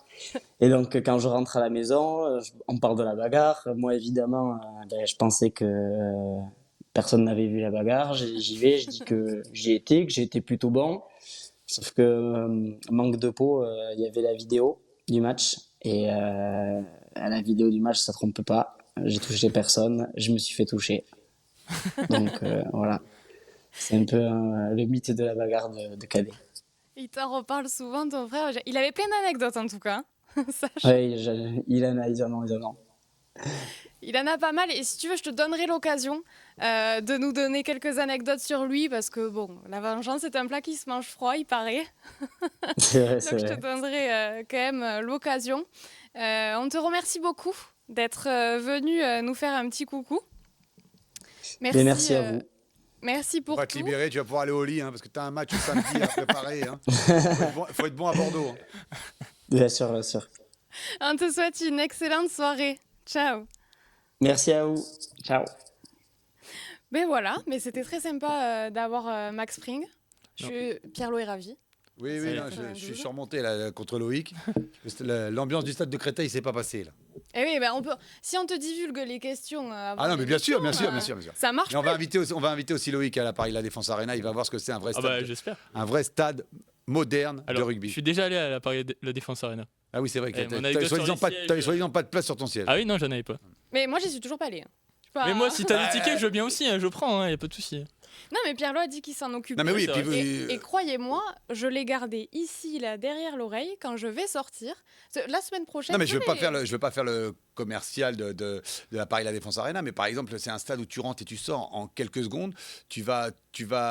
Et donc, quand je rentre à la maison, on parle de la bagarre. Moi, évidemment, je pensais que personne n'avait vu la bagarre. J'y vais, je dis que j'y étais, que j'ai été plutôt bon. Sauf que, manque de peau, il y avait la vidéo du match. Et à la vidéo du match, ça ne trompe pas. J'ai touché personne, je me suis fait toucher. Donc, voilà. C'est un peu le mythe de la bagarre de cadet. Il t'en reparle souvent, ton frère. Il avait plein d'anecdotes, en tout cas. Oui, il en a. Il en a pas mal. Et si tu veux, je te donnerai l'occasion de nous donner quelques anecdotes sur lui. Parce que, bon, la vengeance, c'est un plat qui se mange froid, il paraît. C'est vrai, Donc, je te donnerai quand même l'occasion. On te remercie beaucoup d'être venu nous faire un petit coucou. Merci à vous. Merci pour tout. On va te libérer, tu vas pouvoir aller au lit, parce que tu as un match samedi à préparer. Faut être bon à Bordeaux. Bien sûr. On te souhaite une excellente soirée. Ciao. Merci à vous. Ciao. Ben voilà, mais c'était très sympa d'avoir Max Spring. Pierre-Loup est ravi. Oui, je suis surmonté là, contre Loïc. L'ambiance du stade de Créteil ne s'est pas passée. Là. Eh oui, ben si on te divulgue les questions. Non, mais bien sûr. Ça marche. Et on va inviter aussi Loïc à la Paris La Défense Arena. Il va voir ce que c'est un vrai stade. J'espère. Un vrai stade moderne de rugby. Je suis déjà allé à la Paris La Défense Arena. Ah oui, c'est vrai que tu n'avais soi-disant pas de place sur ton siège. Ah oui, non, j'en avais pas. Mais moi, j'y suis toujours pas allé. Mais moi, si t'as des tickets, je veux bien aussi, je prends, y a pas de souci. Non, mais Pierre-Loup a dit qu'il s'en occupe. Non, mais oui, et croyez-moi, je l'ai gardé ici, là, derrière l'oreille, quand je vais sortir. La semaine prochaine. Non, mais je veux pas faire le commercial de la Paris La Défense Arena, mais par exemple, c'est un stade où tu rentres et tu sors en quelques secondes. Tu vas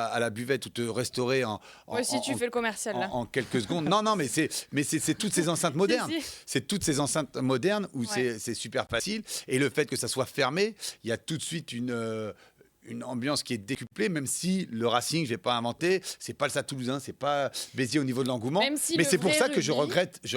à la buvette ou te restaurer tu fais le commercial là. En quelques secondes. Non, mais c'est toutes ces enceintes modernes. C'est toutes ces enceintes modernes où c'est super facile. Et le fait que ça soit fermé, il y a tout de suite une ambiance qui est décuplée, même si le Racing, je vais pas inventer, c'est pas le Stade Toulousain, c'est pas Béziers au niveau de l'engouement. Mais c'est pour ça que je regrette et je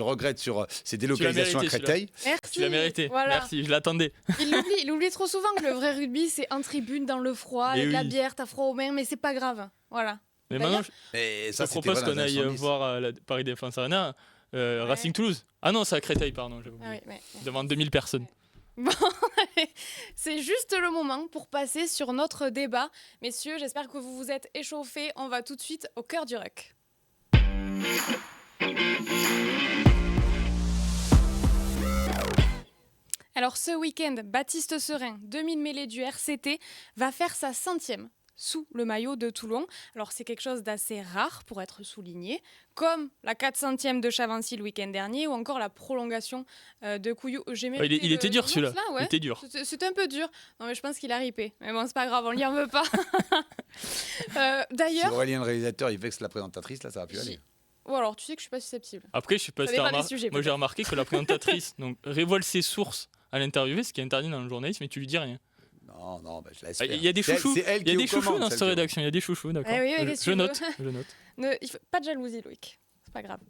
regrette sur ces délocalisations à Créteil. Merci. Tu l'as mérité. Voilà. Merci, je l'attendais. Il oublie trop souvent que le vrai rugby, c'est en tribune, dans le froid, avec la bière, t'as froid aux mains, mais c'est pas grave. Voilà. Mais maintenant, je propose qu'on aille voir la Paris Défense Arena, Racing Toulouse. Ah non, c'est à Créteil, pardon. Devant 2000 personnes. Bon, c'est juste le moment pour passer sur notre débat. Messieurs, j'espère que vous vous êtes échauffés. On va tout de suite au cœur du ruck. Alors ce week-end, Baptiste Serin, demi-mêlée du RCT, va faire sa 100e sous le maillot de Toulon. Alors c'est quelque chose d'assez rare pour être souligné, comme la 400e de Chavancy le week-end dernier ou encore la prolongation de Couillou. Il était dur celui-là, ouais. Il était dur. C'était un peu dur. Non mais je pense qu'il a ripé. Mais bon, c'est pas grave, on lui en veut pas. D'ailleurs... Si Aurélien le réalisateur, il vexe la présentatrice, là ça va plus aller. Bon alors tu sais que je suis pas susceptible. Après je sais pas si moi j'ai remarqué que la présentatrice donc, révèle ses sources à l'interviewer, ce qui est interdit dans le journalisme, mais tu lui dis rien. Non, je laisse faire. Il y a des chouchous, il y a des chouchous dans cette rédaction, il y a des chouchous, d'accord. Je note. Il faut pas de jalousie, Loïc. C'est pas grave.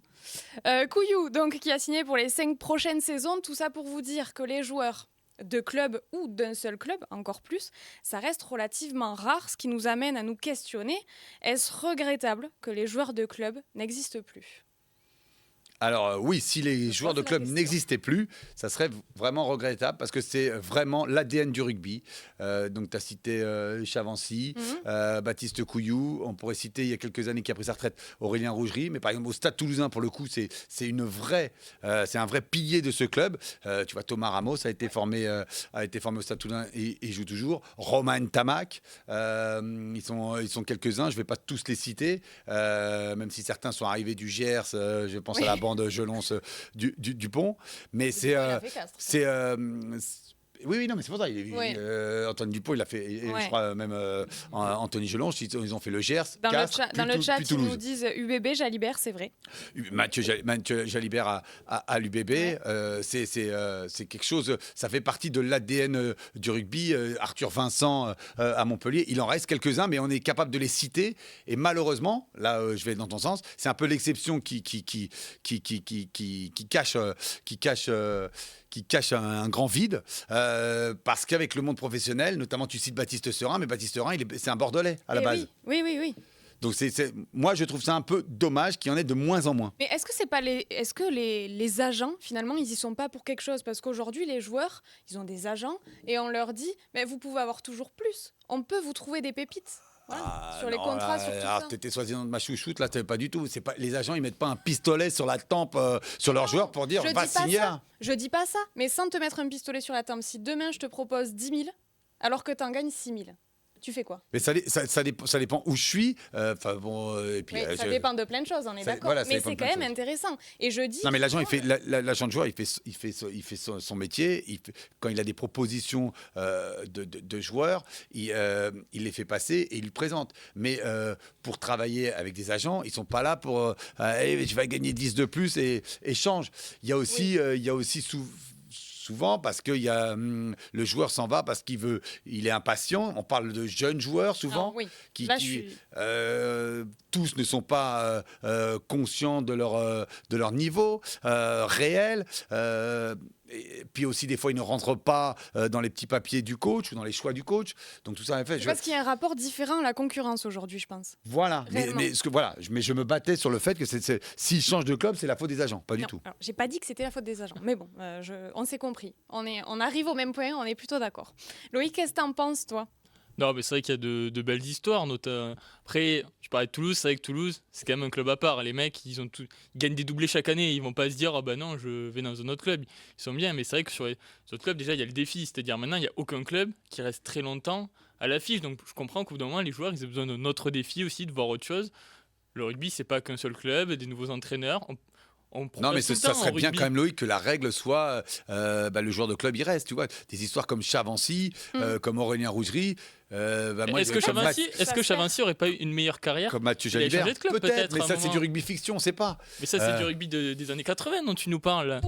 Couillou, donc, qui a signé pour les 5 prochaines saisons. Tout ça pour vous dire que les joueurs de club ou d'un seul club, encore plus, ça reste relativement rare, ce qui nous amène à nous questionner. Est-ce regrettable que les joueurs de club n'existent plus ? Alors oui, si les joueurs de club n'existaient plus, ça serait vraiment regrettable parce que c'est vraiment l'ADN du rugby. Donc tu as cité Chavancy, Baptiste Couillou, on pourrait citer il y a quelques années qui a pris sa retraite Aurélien Rougerie, mais par exemple au Stade Toulousain pour le coup c'est un vrai pilier de ce club. Tu vois Thomas Ramos a été formé au Stade Toulousain et joue toujours. Romain Tamac, ils sont quelques-uns, je ne vais pas tous les citer, même si certains sont arrivés du Gers, je pense à la bande Gelons du Pont, mais oui, non, mais c'est pour ça. Antoine Dupont, il a fait, je crois même Anthony Gelon, ils ont fait le Gers. Dans le chat, ils nous disent UBB, Jalibert, c'est vrai. Mathieu Jalibert à l'UBB, c'est quelque chose, ça fait partie de l'ADN du rugby. Arthur Vincent à Montpellier, il en reste quelques-uns, mais on est capable de les citer. Et malheureusement, là, je vais dans ton sens, c'est un peu l'exception qui cache un grand vide, parce qu'avec le monde professionnel, notamment tu cites Baptiste Serin, mais Baptiste Serin, c'est un Bordelais à la base. Oui. Donc moi, je trouve ça un peu dommage qu'il y en ait de moins en moins. Mais est-ce que les agents, finalement, ils y sont pas pour quelque chose ? Parce qu'aujourd'hui, les joueurs, ils ont des agents et on leur dit, mais vous pouvez avoir toujours plus. On peut vous trouver des pépites. Voilà, sur les contrats, sur tout ça. Alors, t'étais soi-disant de ma chouchoute, là, pas du tout. Les agents, ils mettent pas un pistolet sur la tempe sur leurs joueurs pour dire va signer. Je dis pas ça, mais sans te mettre un pistolet sur la tempe, si demain je te propose 10 000 alors que t'en gagnes 6 000, tu fais quoi ? Mais ça dépend où je suis. Ça dépend de plein de choses, on est d'accord. Mais c'est quand même intéressant. Et je dis. Non, mais l'agent, l'agent de joueur, il fait son métier. Quand il a des propositions de joueurs, il les fait passer et il le présente. Mais pour travailler avec des agents, ils sont pas là pour. Je vais gagner 10 de plus et change. Il y a aussi souvent parce que le joueur s'en va parce il est impatient. On parle de jeunes joueurs souvent tous ne sont pas conscients de leur niveau réel. Et puis aussi, des fois, ils ne rentrent pas dans les petits papiers du coach ou dans les choix du coach. Donc tout ça, en fait, parce qu'il y a un rapport différent à la concurrence aujourd'hui, je pense. Voilà. Mais je me battais sur le fait que s'ils changent de club, c'est la faute des agents, pas du tout. Alors, j'ai pas dit que c'était la faute des agents, mais bon, on s'est compris. On arrive au même point, on est plutôt d'accord. Loïc, qu'est-ce que t'en penses, toi ? Non, mais c'est vrai qu'il y a de belles histoires. Après, je parlais de Toulouse, c'est vrai que Toulouse, c'est quand même un club à part. Les mecs, ils gagnent des doublés chaque année. Ils vont pas se dire, non, je vais dans un autre club. Ils sont bien, mais c'est vrai que sur les autres clubs, déjà, il y a le défi. C'est-à-dire, maintenant, il n'y a aucun club qui reste très longtemps à l'affiche. Donc, je comprends qu'au bout d'un moment, les joueurs, ils ont besoin d'un autre défi aussi, de voir autre chose. Le rugby, c'est pas qu'un seul club, des nouveaux entraîneurs. Non, mais ça serait bien quand même, Loïc, que la règle soit le joueur de club, il reste. Tu vois, des histoires comme Chavancy, comme Aurélien Rougerie. Est-ce que Chavancy aurait pas eu une meilleure carrière comme Mathieu Jalibert? Peut-être, mais ça, c'est du rugby fiction, on sait pas. Mais ça, c'est du rugby des années 80 dont tu nous parles.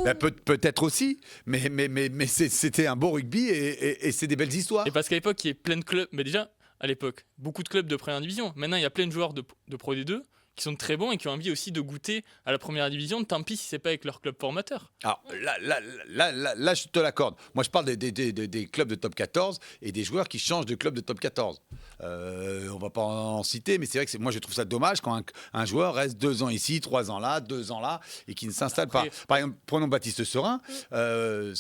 Peut-être aussi, mais c'était un beau rugby et c'est des belles histoires. Et parce qu'à l'époque, il y a plein de clubs. Mais déjà, à l'époque, beaucoup de clubs de première division. Maintenant, il y a plein de joueurs de Pro D2 qui sont très bons et qui ont envie aussi de goûter à la première division, tant pis si c'est pas avec leur club formateur. Alors là je te l'accorde. Moi, je parle des clubs de top 14 et des joueurs qui changent de club de top 14. On va pas en citer, mais c'est vrai que moi, je trouve ça dommage quand un joueur reste 2 ans ici, 3 ans là, 2 ans là, et qui ne s'installe pas. Par exemple, prenons Baptiste Serin.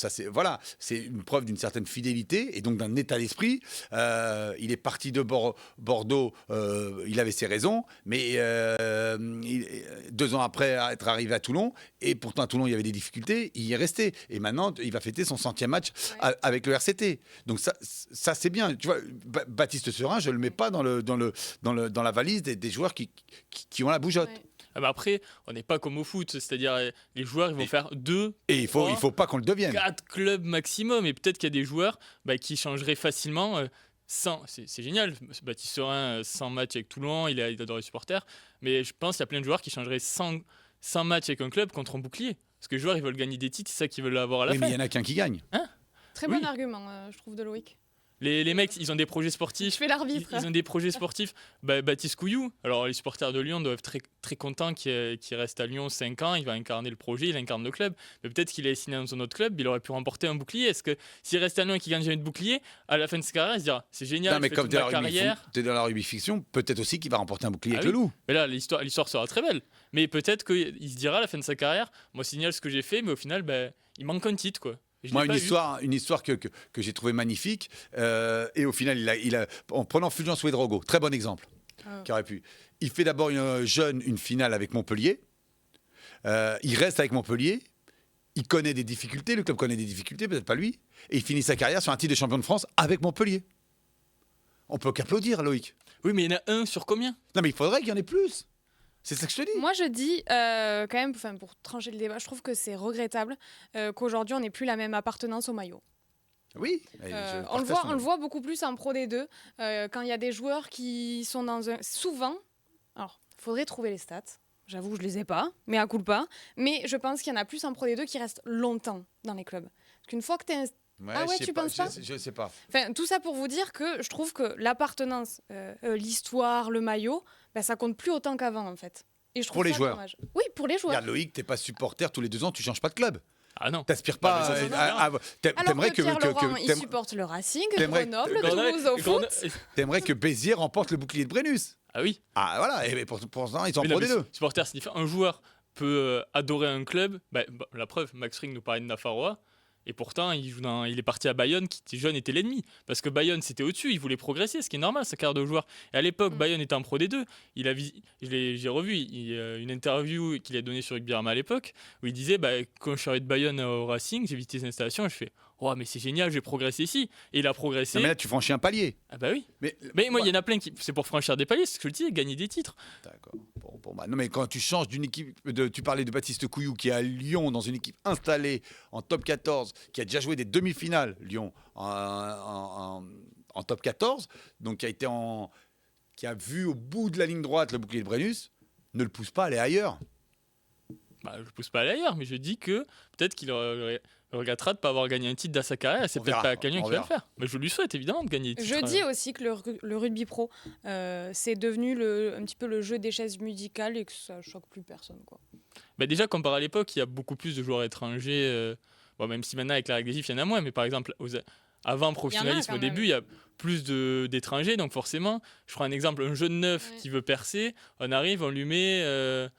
C'est une preuve d'une certaine fidélité et donc d'un état d'esprit. Il est parti de Bordeaux, il avait ses raisons, mais 2 ans après être arrivé à Toulon, et pourtant à Toulon il y avait des difficultés, il y est resté. Et maintenant il va fêter son 100e match avec le RCT. Donc ça c'est bien. Tu vois, Baptiste Serin, je le mets pas dans la valise des joueurs qui ont la bougeotte. Ouais. Ah bah après, on n'est pas comme au foot, c'est-à-dire les joueurs ils vont faire 2, et il faut pas qu'on le devienne. 4 clubs maximum, et peut-être qu'il y a des joueurs qui changeraient facilement. C'est génial, Baptiste Serin, 100 matchs avec Toulon, il adore les supporters, mais je pense qu'il y a plein de joueurs qui changeraient 100 matchs avec un club contre un bouclier. Parce que les joueurs ils veulent gagner des titres, c'est ça qu'ils veulent avoir à la fin. Mais il y en a qu'un qui gagne. Très bon argument, je trouve, de Loïc. Les mecs, ils ont des projets sportifs. Je fais l'arbitre. Ils ont des projets sportifs. Baptiste Couillou, alors les supporters de Lyon doivent être très, très contents qu'il reste à Lyon 5 ans. Il va incarner le projet, il incarne le club. Mais peut-être qu'il est signé dans un autre club, il aurait pu remporter un bouclier. Est-ce que s'il reste à Lyon et qu'il gagne jamais de bouclier, à la fin de sa carrière, il se dira c'est génial, Non, mais je fais comme toute tu ma carrière. es dans la rugby fiction, peut-être aussi qu'il va remporter un bouclier avec le Loup. Mais là, l'histoire sera très belle. Mais peut-être qu'il se dira à la fin de sa carrière moi, c'est génial ce que j'ai fait, mais au final, il manque un titre, quoi. Moi, une histoire que j'ai trouvée magnifique, et au final, il a en prenant Fulgence Ouedraogo, très bon exemple, qui aurait pu. Il fait d'abord une finale avec Montpellier, il reste avec Montpellier, il connaît des difficultés, le club connaît des difficultés, peut-être pas lui, et il finit sa carrière sur un titre de champion de France avec Montpellier. On peut qu'applaudir, Loïc. Oui, mais il y en a un sur combien ? Non, mais il faudrait qu'il y en ait plus. C'est ça que je te dis. Moi, je dis, quand même, pour trancher le débat, je trouve que c'est regrettable qu'aujourd'hui, on n'ait plus la même appartenance au maillot. Oui. On le voit beaucoup plus en Pro D2, quand il y a des joueurs qui sont dans un... Souvent, alors, il faudrait trouver les stats. J'avoue, je ne les ai pas, mais à culpa. Mais je pense qu'il y en a plus en Pro D2 qui restent longtemps dans les clubs. Parce qu'une fois que tu es... tu penses pas ? Je sais pas. Enfin, tout ça pour vous dire que je trouve que l'appartenance, l'histoire, le maillot, ça compte plus autant qu'avant en fait. Et je trouve pour les ça joueurs. Dommage. Oui, pour les joueurs. Regarde Loïc, t'es pas supporter tous les 2 ans, tu changes pas de club. Ah non. T'aspires pas Alors t'aimerais que Pierre Laurent, il supporte le Racing, Grenoble, Toulouse au foot. T'aimerais que Béziers remporte le bouclier de Brennus. Ah oui. Ah voilà, et pour l'instant, ils sont en Pro D2. Supporter, c'est différent. Un joueur peut adorer un club. La preuve, Max Ring nous parlait de Nafarroa. Et pourtant, il est parti à Bayonne, qui était jeune, était l'ennemi. Parce que Bayonne, c'était au-dessus, il voulait progresser, ce qui est normal, sa carrière de joueur. Et à l'époque, Bayonne était en Pro D2. J'ai revu une interview qu'il a donnée sur Rugby Rama à l'époque, où il disait quand je suis arrivé de Bayonne au Racing, j'ai visité cette installation, et je fais oh, mais c'est génial, j'ai progressé ici. Et il a progressé. Non, mais là, tu franchis un palier. Ah bah oui. Mais moi, il y en a plein qui. C'est pour franchir des paliers, c'est ce que je te dis, gagner des titres. D'accord. Non, mais quand tu changes d'une équipe. Tu parlais de Baptiste Couillou qui est à Lyon, dans une équipe installée en top 14, qui a déjà joué des demi-finales, Lyon, en top 14, donc qui a vu au bout de la ligne droite le bouclier de Brennus, ne le pousse pas à aller ailleurs. Je ne pousse pas à aller ailleurs, mais je dis que peut-être qu'il regrettera de ne pas avoir gagné un titre dans sa carrière. C'est peut-être pas quelqu'un qui va le faire. Mais je lui souhaite évidemment de gagner des titres. Je dis aussi que le rugby pro, c'est devenu un petit peu le jeu des chaises musicales et que ça choque plus personne, quoi. Déjà, comparé à l'époque, il y a beaucoup plus de joueurs étrangers. Même si maintenant, avec la règle des GIF, il y en a moins. Mais par exemple, avant professionnalisme, au début, il y a plus d'étrangers. Donc forcément, je prends un exemple, un jeune neuf qui veut percer, on arrive, on lui met...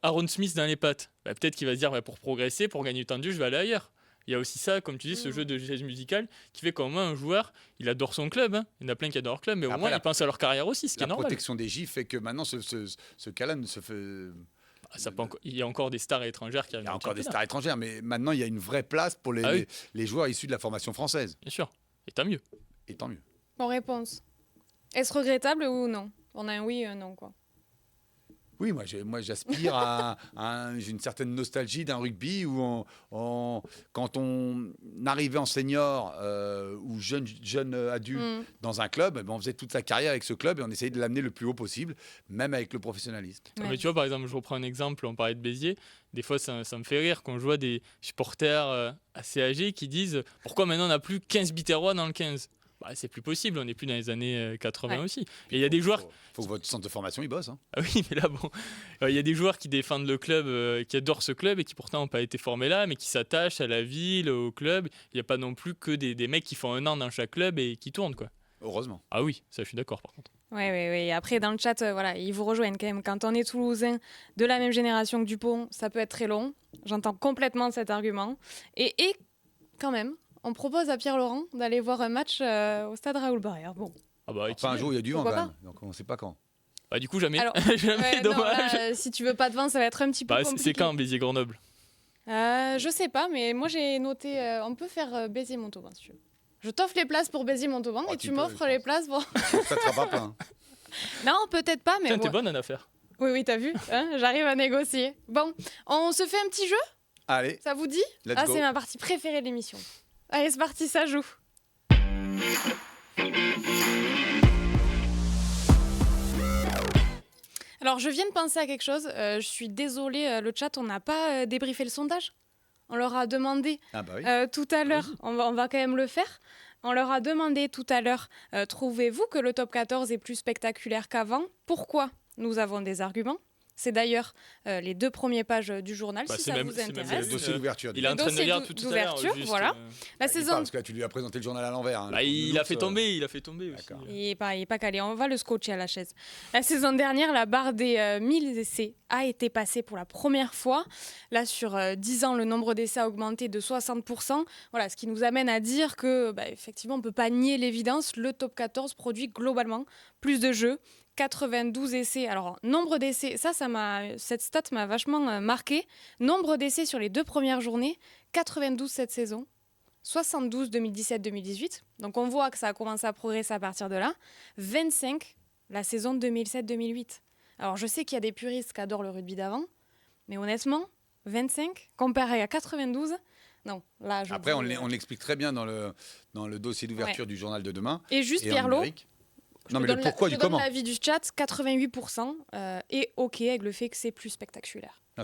Aaron Smith dans les pattes. Peut-être qu'il va se dire pour progresser, pour gagner du temps de jeu, je vais aller ailleurs. Il y a aussi ça, comme tu dis, ce jeu de chaise musicale qui fait qu'au moins un joueur, il adore son club. Il y en a plein qui adorent leur club, mais au moins il pense à leur carrière aussi, ce qui est normal. La protection des GIF fait que maintenant ce cas-là ne se fait... il y a encore des stars étrangères qui arrivent. Il y a encore des stars étrangères, mais maintenant il y a une vraie place pour les joueurs issus de la formation française. Bien sûr, et tant mieux. Bon, réponse. Est-ce regrettable ou non ? On a un oui et un non, quoi. Oui, moi j'aspire j'ai une certaine nostalgie d'un rugby où quand on arrivait en senior ou jeune adulte dans un club, on faisait toute sa carrière avec ce club et on essayait de l'amener le plus haut possible, même avec le professionnalisme. Ouais. Mais tu vois, par exemple, je reprends un exemple, on parlait de Béziers, des fois ça me fait rire quand je vois des supporters assez âgés qui disent « Pourquoi maintenant on n'a plus 15 Biterrois dans le 15 ?» C'est plus possible, on n'est plus dans les années 80 aussi. Et il y a des joueurs... Faut que votre centre de formation, il bosse. Hein. Ah oui, mais là, il y a des joueurs qui défendent le club, qui adorent ce club et qui pourtant n'ont pas été formés là, mais qui s'attachent à la ville, au club. Il n'y a pas non plus que des mecs qui font 1 an dans chaque club et qui tournent, quoi. Heureusement. Ah oui, ça je suis d'accord par contre. Oui. Après, dans le chat, ils vous rejoignent quand même. Quand on est toulousain de la même génération que Dupont, ça peut être très long. J'entends complètement cet argument. Et quand même... On propose à Pierre Laurent d'aller voir un match au stade Raoul Barrière. Bon. Un jour, il y a du vent quand même. Donc on ne sait pas quand. Bah du coup jamais. Alors, jamais, dommage. Non, là, si tu veux pas de vin, ça va être un petit peu compliqué. C'est quand Béziers-Grenoble? Je sais pas, mais moi j'ai noté. On peut faire Béziers-Montauban si tu veux. Je t'offre les places pour Béziers-Montauban et tu m'offres les places pour. Ça te fera pas plein. Non, peut-être pas, mais. Tiens, t'es bonne en affaires. Oui, t'as vu, hein, j'arrive à négocier. Bon, on se fait un petit jeu? Allez. Ça vous dit? Let's go. C'est ma partie préférée de l'émission. Allez, c'est parti, ça joue. Alors, je viens de penser à quelque chose. Je suis désolée, le chat, on n'a pas débriefé le sondage. On leur a demandé tout à l'heure, on va quand même le faire. On leur a demandé tout à l'heure, trouvez-vous que le top 14 est plus spectaculaire qu'avant? Pourquoi? Nous avons des arguments. C'est d'ailleurs les 2 premières pages du journal, si ça vous intéresse. C'est le dossier d'ouverture. Il est en train de le lire tout à l'heure. Voilà. La saison... Parce que là, tu lui as présenté le journal à l'envers. Hein, il a fait tomber aussi. Il est pas calé, on va le scotcher à la chaise. La saison dernière, la barre des 1000 essais a été passée pour la première fois. Là, sur 10 ans, le nombre d'essais a augmenté de 60%. Voilà, ce qui nous amène à dire que, effectivement, on ne peut pas nier l'évidence. Le top 14 produit globalement plus de jeux. 92 essais. Alors, nombre d'essais, cette stat m'a vachement marqué. Nombre d'essais sur les 2 premières journées, 92 cette saison, 72 2017-2018. Donc, on voit que ça a commencé à progresser à partir de là. 25 la saison 2007-2008. Alors, je sais qu'il y a des puristes qui adorent le rugby d'avant, mais honnêtement, 25 comparé à 92... Non, là, Après, on l'explique très bien dans le dossier d'ouverture du journal de demain. Et juste, Pierre-Lot, non, mais le pourquoi du comment. L'avis du chat, 88% est OK avec le fait que c'est plus spectaculaire. Non,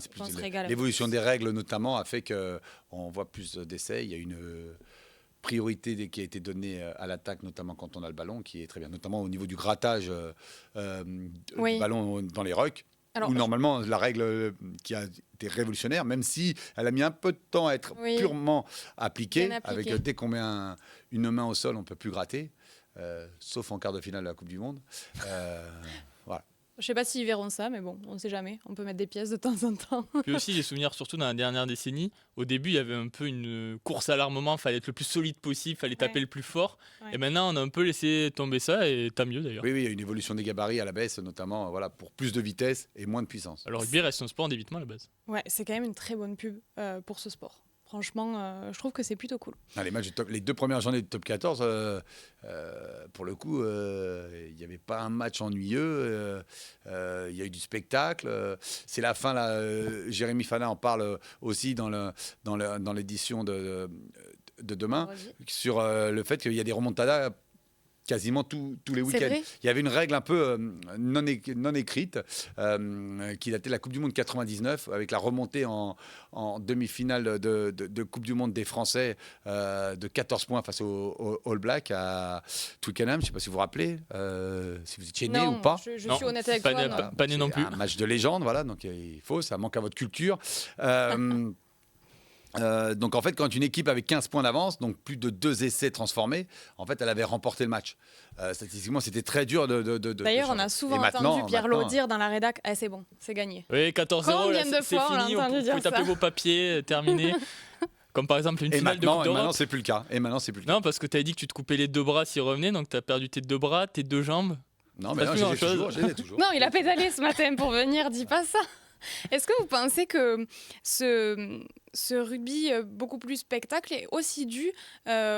l'évolution des règles, notamment, a fait qu'on voit plus d'essais. Il y a une priorité qui a été donnée à l'attaque, notamment quand on a le ballon, qui est très bien, notamment au niveau du grattage du ballon dans les rucks. Où normalement, la règle qui a été révolutionnaire, même si elle a mis un peu de temps à être purement appliquée, avec dès qu'on met une main au sol, on ne peut plus gratter. Sauf en quart de finale de la Coupe du Monde. Voilà. Je ne sais pas s'ils verront ça, mais bon, on ne sait jamais. On peut mettre des pièces de temps en temps. Puis aussi, j'ai souvenir, surtout dans la dernière décennie, au début, il y avait un peu une course à l'armement. Il fallait être le plus solide possible, il fallait taper le plus fort. Ouais. Et maintenant, on a un peu laissé tomber ça, et tant mieux d'ailleurs. Oui, il y a une évolution des gabarits à la baisse, notamment pour plus de vitesse et moins de puissance. Alors, le rugby reste un sport en débitement à la base. Ouais, c'est quand même une très bonne pub pour ce sport. Franchement, je trouve que c'est plutôt cool. Les 2 premières journées de top 14, pour le coup, il n'y avait pas un match ennuyeux. Il y a eu du spectacle. C'est la fin, là. Jérémy Fana en parle aussi dans l'édition de demain, sur le fait qu'il y a des remontadas quasiment tous les week-ends. Il y avait une règle un peu non écrite qui datait de la Coupe du Monde 99, avec la remontée en demi-finale de Coupe du Monde des Français de 14 points face aux All Blacks à Twickenham. Je ne sais pas si vous vous rappelez, si vous étiez né ou pas. Je suis honnête avec toi. Pas né non plus. Un match de légende, voilà, donc ça manque à votre culture. Donc en fait, quand une équipe avait 15 points d'avance, donc plus de 2 essais transformés, en fait, elle avait remporté le match. Statistiquement, c'était très dur de D'ailleurs, on a souvent entendu Pierre-Lot dire dans la rédac, c'est bon, c'est gagné. Oui, 14-0, là, c'est fini, vous pouvez taper vos papiers, terminé. Comme par exemple une finale de Coupe d'Europe. Et maintenant, c'est plus le cas. Non, parce que tu as dit que tu te coupais les 2 bras s'ils revenaient, donc tu as perdu tes 2 bras, tes 2 jambes. Non, mais j'ai toujours. Non, il a pédalé ce matin pour venir, dis pas ça. Est-ce que vous pensez que ce rugby beaucoup plus spectacle est aussi dû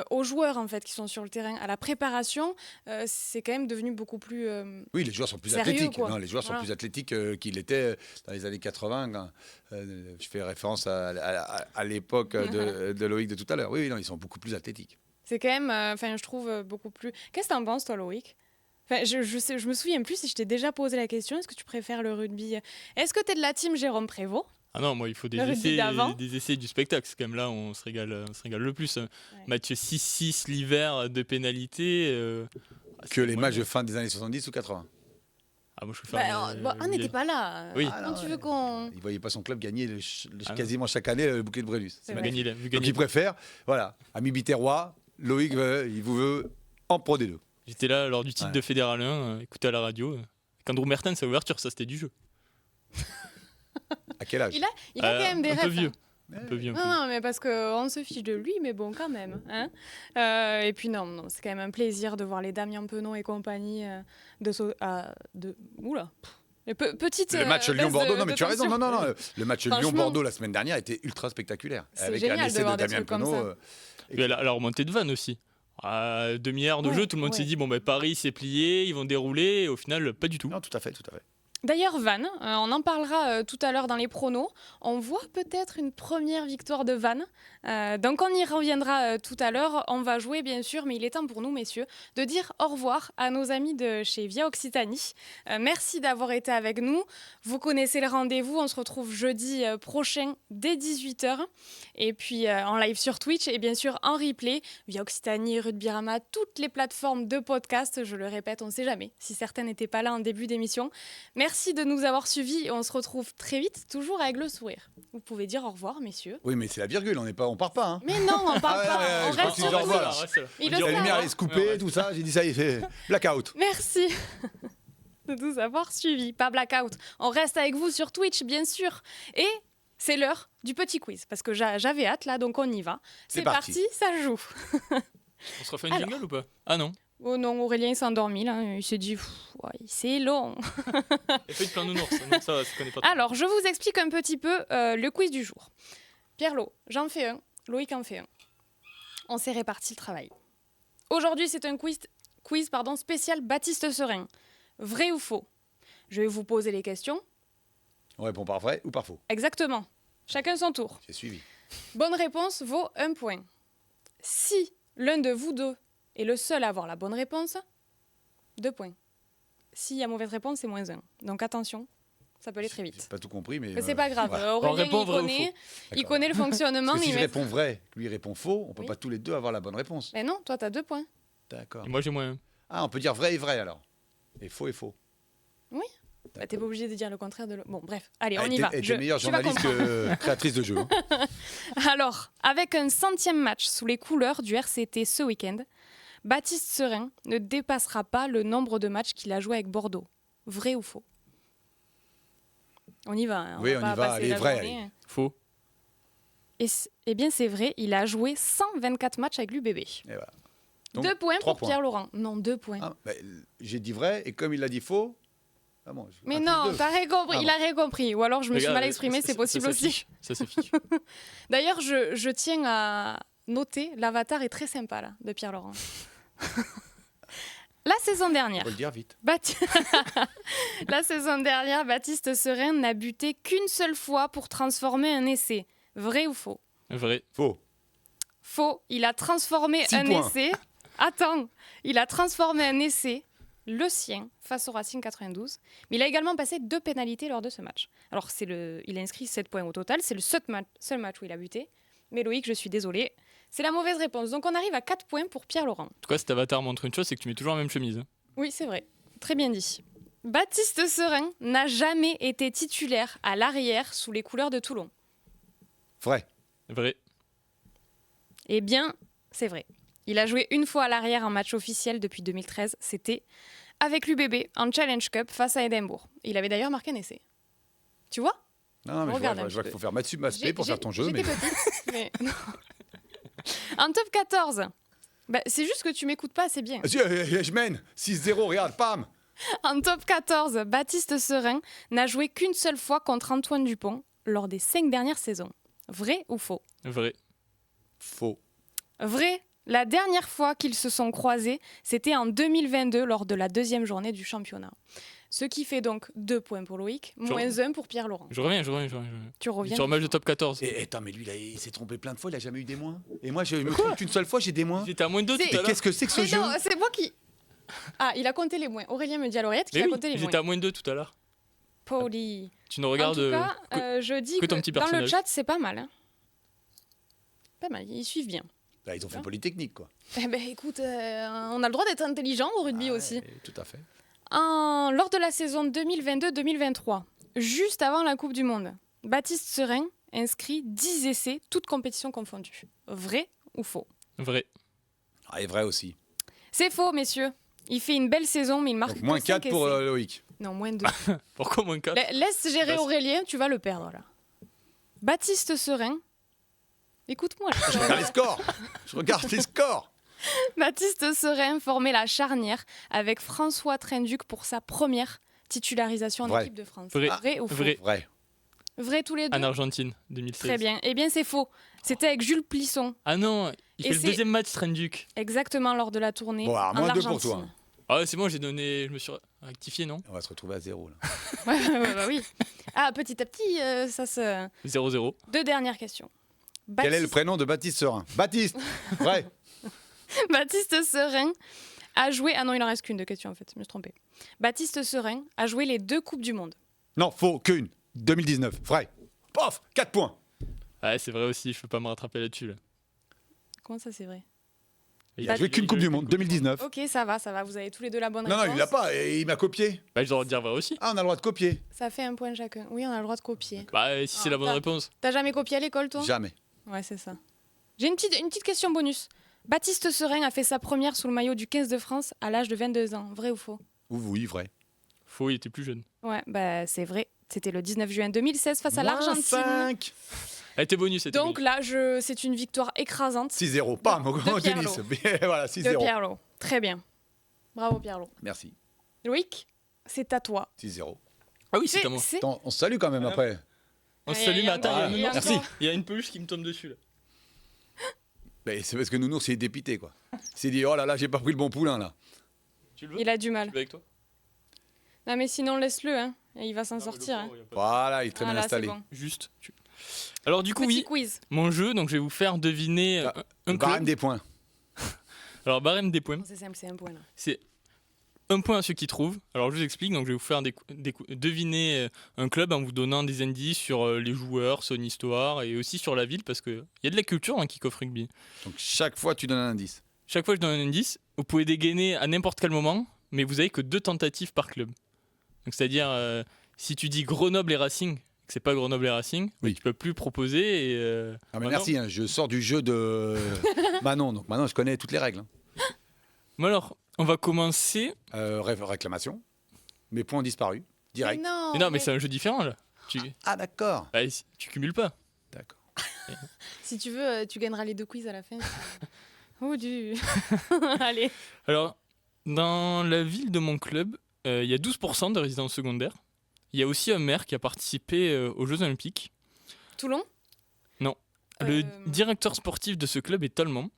aux joueurs en fait, qui sont sur le terrain, à la préparation? C'est quand même devenu beaucoup plus oui, les joueurs sont plus sérieux, athlétiques. Non, les joueurs sont plus athlétiques qu'ils l'étaient dans les années 80. Quand, je fais référence à l'époque de Loïc de tout à l'heure. Oui, non, ils sont beaucoup plus athlétiques. C'est quand même, je trouve, beaucoup plus... Qu'est-ce que tu en penses, toi, Loïc? Je me souviens plus si je t'ai déjà posé la question. Est-ce que tu préfères le rugby? Est-ce que tu es de la team Jérôme Prévost? Ah non, moi il faut des essais du spectacle. C'est quand même là où on se régale le plus. Ouais. Match 6-6 l'hiver de pénalité. Que les matchs de fin des années 70 ou 80. Ah, moi, je préfère on n'était pas là. Oui. Quand tu veux qu'on... Il ne voyait pas son club gagner quasiment chaque année le bouquet de Brélus. Donc il préfère, voilà, Ami Biterrois, Loïc, il vous veut en Pro D2. J'étais là lors du titre de Fédéral 1, écouté à la radio. Andrew Mertens à l'ouverture, ça c'était du jeu. À quel âge? Il a quand même des rêves. Un peu vieux. Un peu vieux. Non, mais parce qu'on se fiche de lui, mais bon, quand même. Hein et puis non, c'est quand même un plaisir de voir les Damien Penaud et compagnie Oula. Petite, le match Lyon-Bordeaux, non mais tu as raison, non. Le match Lyon-Bordeaux la semaine dernière était ultra spectaculaire. C'est avec génial un essai de voir de des Damien trucs comme Penaud. ça. Et puis la remontée de Vannes aussi. À demi-heure de jeu, tout le monde s'est dit Paris s'est plié, ils vont dérouler, et au final, pas du tout. Non, tout à fait. D'ailleurs, Vannes, on en parlera tout à l'heure dans les pronos. On voit peut-être une première victoire de Vannes. Donc on y reviendra tout à l'heure. On va jouer bien sûr, mais il est temps pour nous, messieurs, de dire au revoir à nos amis de chez Via Occitanie. Merci d'avoir été avec nous. Vous connaissez le rendez-vous. On se retrouve jeudi prochain dès 18h. Et puis en live sur Twitch et bien sûr en replay. Via Occitanie, Rugby-Rama, toutes les plateformes de podcast. Je le répète, on ne sait jamais si certains n'étaient pas là en début d'émission. Merci de nous avoir suivis et on se retrouve très vite, toujours avec le sourire. Vous pouvez dire au revoir, messieurs. Oui, mais c'est la virgule, on part pas. Hein. Mais non, on part pas. On reste sur Twitch. La lumière allait se couper, tout ça. J'ai dit ça y est, c'est blackout. Merci de nous avoir suivis. Pas blackout. On reste avec vous sur Twitch, bien sûr. Et c'est l'heure du petit quiz parce que j'avais hâte là, donc on y va. C'est parti, ça joue. On se refait une jingle ou pas? Ah non. Oh non, Aurélien s'est endormi là, il s'est dit c'est long. Il fait plein de nounours, donc ça connaît pas trop. Alors, je vous explique un petit peu le quiz du jour. Pierre-Lo, j'en fais un, Loïc en fait un. On s'est réparti le travail. Aujourd'hui, c'est un quiz spécial Baptiste Serein. Vrai ou faux? Je vais vous poser les questions. On répond par vrai ou par faux? Exactement. Chacun son tour. J'ai suivi. Bonne réponse vaut 1 point. Si l'un de vous deux est le seul à avoir la bonne réponse, 2 points. S'il y a mauvaise réponse, c'est -1. Donc attention, ça peut aller très vite. J'ai pas tout compris, mais c'est pas grave. voilà. Aurélien, il connaît le fonctionnement. Parce que si je réponds vrai, lui répond faux, on peut pas tous les deux avoir la bonne réponse. Mais non, toi, tu as 2 points. D'accord. Et moi, j'ai -1. Ah, on peut dire vrai et vrai alors. Et faux et faux. Oui. Bah, t'es pas obligé de dire le contraire de Bon, bref, allez, on y va. Elle est meilleure journaliste que créatrice de jeu. Hein. Alors, avec un 100e match sous les couleurs du RCT ce week-end, Baptiste Serein ne dépassera pas le nombre de matchs qu'il a joué avec Bordeaux. Vrai ou faux? On y va. Hein, oui, on y va. Allez, vrai. Allez. Faux. Eh bien, c'est vrai, il a joué 124 matchs avec l'UBB. Et voilà. Donc, 2 points pour points. Pierre Laurent. Non, 2 points. Ah, bah, j'ai dit vrai, et comme il a dit faux... Ah bon, mais non, t'as rien compris. Il a rien compris. Ou alors je me suis mal exprimée, c'est possible aussi. Ça s'affiche. D'ailleurs, je tiens à noter, l'avatar est très sympa là, de Pierre Laurent. La saison dernière. On peut le dire vite. La saison dernière, Baptiste Serein n'a buté qu'une seule fois pour transformer un essai. Vrai ou faux? Vrai. Faux. Faux. Il a transformé un essai. Attends, il a transformé un essai. Le sien face au Racing 92, mais il a également passé 2 pénalités lors de ce match. Alors il a inscrit 7 points au total, c'est le seul match où il a buté. Mais Loïc, je suis désolée, c'est la mauvaise réponse. Donc on arrive à 4 points pour Pierre Laurent. En tout cas, cet avatar montre une chose, c'est que tu mets toujours la même chemise. Oui, c'est vrai. Très bien dit. Baptiste Serein n'a jamais été titulaire à l'arrière sous les couleurs de Toulon. Vrai. Vrai. Eh bien, c'est vrai. Il a joué une fois à l'arrière en match officiel depuis 2013. C'était avec l'UBB en Challenge Cup face à Édimbourg. Il avait d'ailleurs marqué un essai. Tu vois? Non, mais je vois qu'il faut faire maths sup, maths pour faire ton jeu. J'étais petite, mais non. En top 14, c'est juste que tu m'écoutes pas assez bien. Je mène 6-0, regarde, pam. En top 14, Baptiste Serein n'a joué qu'une seule fois contre Antoine Dupont lors des 5 dernières saisons. Vrai ou faux? Vrai. Faux. Vrai. La dernière fois qu'ils se sont croisés, c'était en 2022 lors de la 2e journée du championnat. Ce qui fait donc 2 points pour Loïc, -1 pour Pierre Laurent. Je reviens. Tu reviens sur le match de top 14. Et attends, mais lui, il s'est trompé plein de fois, il n'a jamais eu des moins. Et moi, je me trompe qu'une seule fois, j'ai des moins. J'étais à -2 tout à l'heure. Qu'est-ce que c'est que ce jeu? Non, c'est moi qui... Ah, il a compté les moins. Aurélien me dit à l'oreillette qu'il a compté les moins. J'étais à -2 tout à l'heure. Poli. Tu nous regardes... En tout cas, je dis que ton petit dans personnage. le chat, c'est pas mal. Hein. Pas mal, ils suivent bien. Là, ils ont fait Polytechnique, quoi. Eh ben, écoute, on a le droit d'être intelligent au rugby aussi. Tout à fait. Lors de la saison 2022-2023, juste avant la Coupe du Monde, Baptiste Serein inscrit 10 essais, toutes compétitions confondues. Vrai ou faux? Vrai. Et vrai aussi. C'est faux, messieurs. Il fait une belle saison, mais il marque donc, -4 pour Loïc. Non, -2. Pourquoi -4? Laisse gérer Aurélien, tu vas le perdre là. Baptiste Serein Écoute-moi. Je regarde les scores. Je regarde les scores. Baptiste Serein formait la charnière avec François Trinduc pour sa première titularisation en Vrai. équipe de France. Vrai. Ou faux? Vrai. Vrai tous les deux. En Argentine, 2016. Très bien. Eh bien, c'est faux. C'était avec Jules Plisson. Ah non, il Et fait le c'est- deuxième match, Trenduc. Exactement lors de la tournée. Bon, alors, en moins 2 pour Argentine. toi. Ah, c'est bon, je me suis rectifié, non On va se retrouver à 0 là. Ouais, bah oui. Ah, petit à petit, ça se. 0-0. 2 dernières questions. Quel est le prénom de Baptiste Serein? Baptiste. Vrai. Baptiste Serein a joué. Ah non, il en reste qu'une de question en fait, je me suis trompée. Baptiste Serein a joué les 2 Coupes du Monde. Non, faux. Qu'une. 2019. Vrai. Pof. 4 points. Ouais, c'est vrai aussi, je peux pas me rattraper là-dessus. Là. Comment ça, c'est vrai? Il a joué qu'une Coupe du Monde. 2019. Ok, ça va. Vous avez tous les deux la bonne Non, réponse. non, il l'a pas. Et il m'a copié. Bah, je dois dire vrai aussi. Ah, on a le droit de copier. Ça fait un point chacun. Oui, on a le droit de copier. Bah, si c'est la bonne t'as- réponse. T'as jamais copié à l'école, toi? Jamais. Ouais, c'est ça. J'ai une petite question bonus. Baptiste Serein a fait sa première sous le maillot du 15 de France à l'âge de 22 ans. Vrai ou faux? Oui, vrai. Faux, il était plus jeune. Ouais, bah c'est vrai. C'était le 19 juin 2016 face à l'Argentine. 5. Elle était bonus, c'était Donc bonus. là, c'est une victoire écrasante 6-0. Pam. Au grand Pierre tennis. Lot. Bien, voilà, de 6-0. Pierlot. Très bien. Bravo Pierlot. Merci. Loïc, c'est à toi. 6-0. Ah oui, c'est à moi. Attends, on se salue quand même après. On se Allez, salue, allez, mais attends, encore, il y a il y a un nounours. encore. Il y a une peluche qui me tombe dessus là. Mais c'est parce que Nounours il est dépité quoi. Il s'est dit oh là là j'ai pas pris le bon poulain là. Tu le veux? Il a du mal. Tu le veux avec toi? Non mais sinon laisse-le, hein. Et il va s'en sortir. Hein. Voilà il est très bien Voilà, c'est installé. bon. Juste. Alors du coup, Petit oui, quiz. mon jeu, donc je vais vous faire deviner Ah, un Le barème club. des points. Alors barème des points, C'est simple, c'est un point là. c'est un point à ceux qui trouvent. Alors je vous explique, donc je vais vous faire deviner un club en vous donnant des indices sur les joueurs, son histoire et aussi sur la ville parce qu'il y a de la culture dans Kick-Off Rugby. Donc chaque fois tu donnes un indice. Chaque fois que je donne un indice, vous pouvez dégainer à n'importe quel moment, mais vous avez que 2 tentatives par club. Donc c'est-à-dire, si tu dis Grenoble et Racing, que c'est pas Grenoble et Racing, Oui. tu peux plus proposer. Et, Ah mais Manon. merci hein, je sors du jeu de Manon donc maintenant je connais toutes les règles. Hein. Bon alors, on va commencer. Réclamation. Mes points ont disparu. Direct. Mais non, Mais non, mais c'est un jeu différent là. Ah d'accord. Bah, tu cumules pas. D'accord. Si tu veux, tu gagneras les 2 quiz à la fin. Oh du. Allez. Alors, dans la ville de mon club, il y a 12% de résidences secondaires. Il y a aussi un maire qui a participé aux Jeux Olympiques. Toulon. Le directeur sportif de ce club est allemand.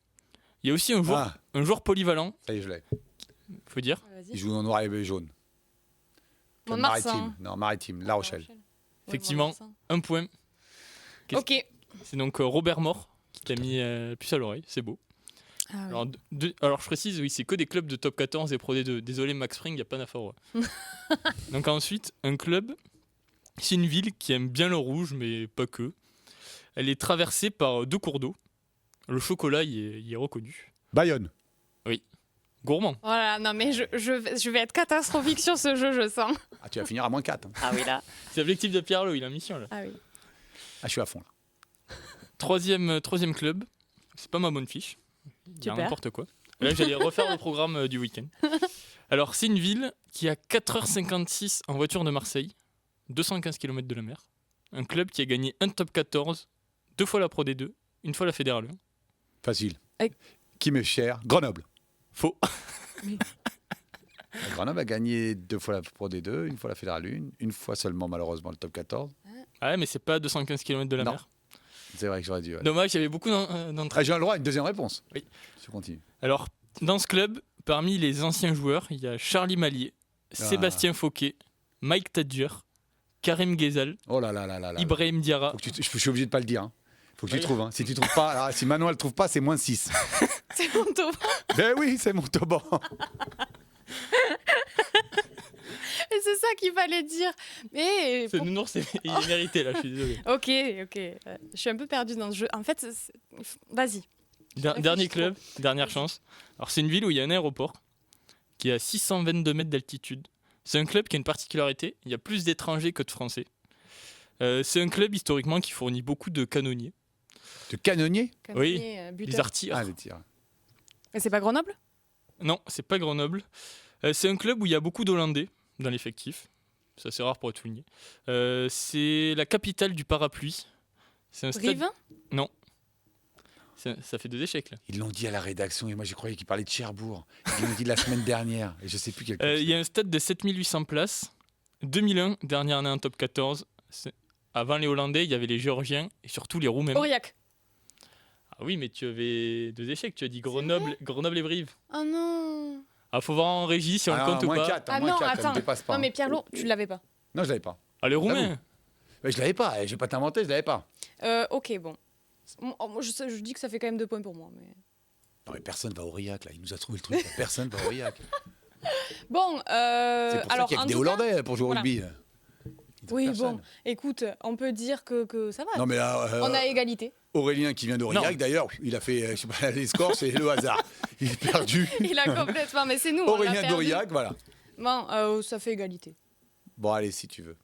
Il y a aussi un joueur polyvalent, Ça y est je l'ai. faut dire. Il Vas-y. joue en noir et jaune. Mont-de-Marsan. Maritime. Non Maritime. La Rochelle. Ouais, Effectivement. Mont-de-Marsan. Un point. Qu'est-ce- Ok. C'est donc Robert Mort qui t'a mis la puce à l'oreille, c'est beau. Ah, oui. Alors je précise, oui, c'est que des clubs de top 14 et Pro D2. Désolé Max Spring, il n'y a pas d'affaire. Donc ensuite, un club, c'est une ville qui aime bien le rouge, mais pas que. Elle est traversée par 2 cours d'eau. Le chocolat y est reconnu. Bayonne. Gourmand. Voilà, non mais je vais être catastrophique sur ce jeu, je sens. Ah tu vas finir à moins 4. Hein. Ah oui là. C'est l'objectif de Pierre-Loup, il a mission là. Ah oui. Ah je suis à fond là. Troisième club, c'est pas ma bonne fiche. Il y a Super. n'importe quoi. Là, j'allais refaire le programme du week-end. Alors, c'est une ville qui a 4h56 en voiture de Marseille, 215 km de la mer. Un club qui a gagné un top 14, 2 fois la Pro D2, une fois la Fédérale 1. Facile. Et- Qui m'est cher? Grenoble. Faux. Grenoble a gagné 2 fois la Pro D2, une fois la Fédérale 1, une fois seulement malheureusement le top 14. Ouais, mais c'est pas 215 km de la Non. mer. C'est vrai que j'aurais dû. Ouais. Dommage, il y avait beaucoup d'entrées. Ah, j'ai le droit à une deuxième réponse. Oui. Je continue. Alors, dans ce club, parmi les anciens joueurs, il y a Charlie Mallier, Sébastien Fauquet, Mike Tadjer, Karim Ghezal, Oh là là là là là. Ibrahim Diarra. Faut que je suis obligé de pas le dire. Hein. Faut que Oui. tu trouves. Hein. Si tu trouves pas, alors, si Manon elle trouve pas, c'est moins 6. C'est mon tour. Ben oui, c'est mon toban. Et c'est ça qu'il fallait dire. Mais C'est nounours, il est mérité là, je suis désolé. ok. Je suis un peu perdue dans ce jeu. En fait, vas-y. Dernier club, dernière chance. Alors c'est une ville où il y a un aéroport qui est à 622 mètres d'altitude. C'est un club qui a une particularité, il y a plus d'étrangers que de Français. C'est un club historiquement qui fournit beaucoup de canonniers. De canonnier. Oui, Canonnier, buteur. Les artilleurs. Ah, les tirs. Et c'est pas Grenoble? Non, c'est pas Grenoble. C'est un club où il y a beaucoup d'Hollandais dans l'effectif. C'est assez rare pour être souligné. C'est la capitale du parapluie. C'est un stade... Rive? Ça fait 2 échecs là. Ils l'ont dit à la rédaction et moi j'ai croyais qu'ils parlaient de Cherbourg. Ils l'ont dit la semaine dernière et je sais plus quel club. Il y a un stade de 7800 places. 2001, dernière année en top 14. Avant les Hollandais, il y avait les Géorgiens et surtout les Roumains. Aurillac. Ah oui, mais tu avais 2 échecs. Tu as dit Grenoble et Brive. Oh non. Ah, faut voir en régie si on le compte ou pas. 4, Ah moins non, 4, ça attends. me dépasse pas. Non, mais Pierre-Loup, tu l'avais pas. Non, je l'avais pas. Ah, les Roumains. Mais je l'avais pas. Je vais pas t'inventer, je l'avais pas. Ok, bon. Je dis que ça fait quand même 2 points pour moi. Mais... Non, mais personne va au Aurillac, là. Il nous a trouvé le truc. Personne va au Aurillac. Bon, C'est pour ça alors, qu'il y a en que des tout Hollandais pour jouer au voilà. rugby. Oui, Personne. bon, écoute, on peut dire que ça va. Non, mais là, On a égalité. Aurélien qui vient d'Aurillac, d'ailleurs, il a fait, je sais pas, les scores, c'est le hasard. Il est perdu. Il a complètement, mais c'est nous. on l'a Aurélien perdu. d'Aurillac, voilà. Bon, ça fait égalité. Bon, allez, si tu veux.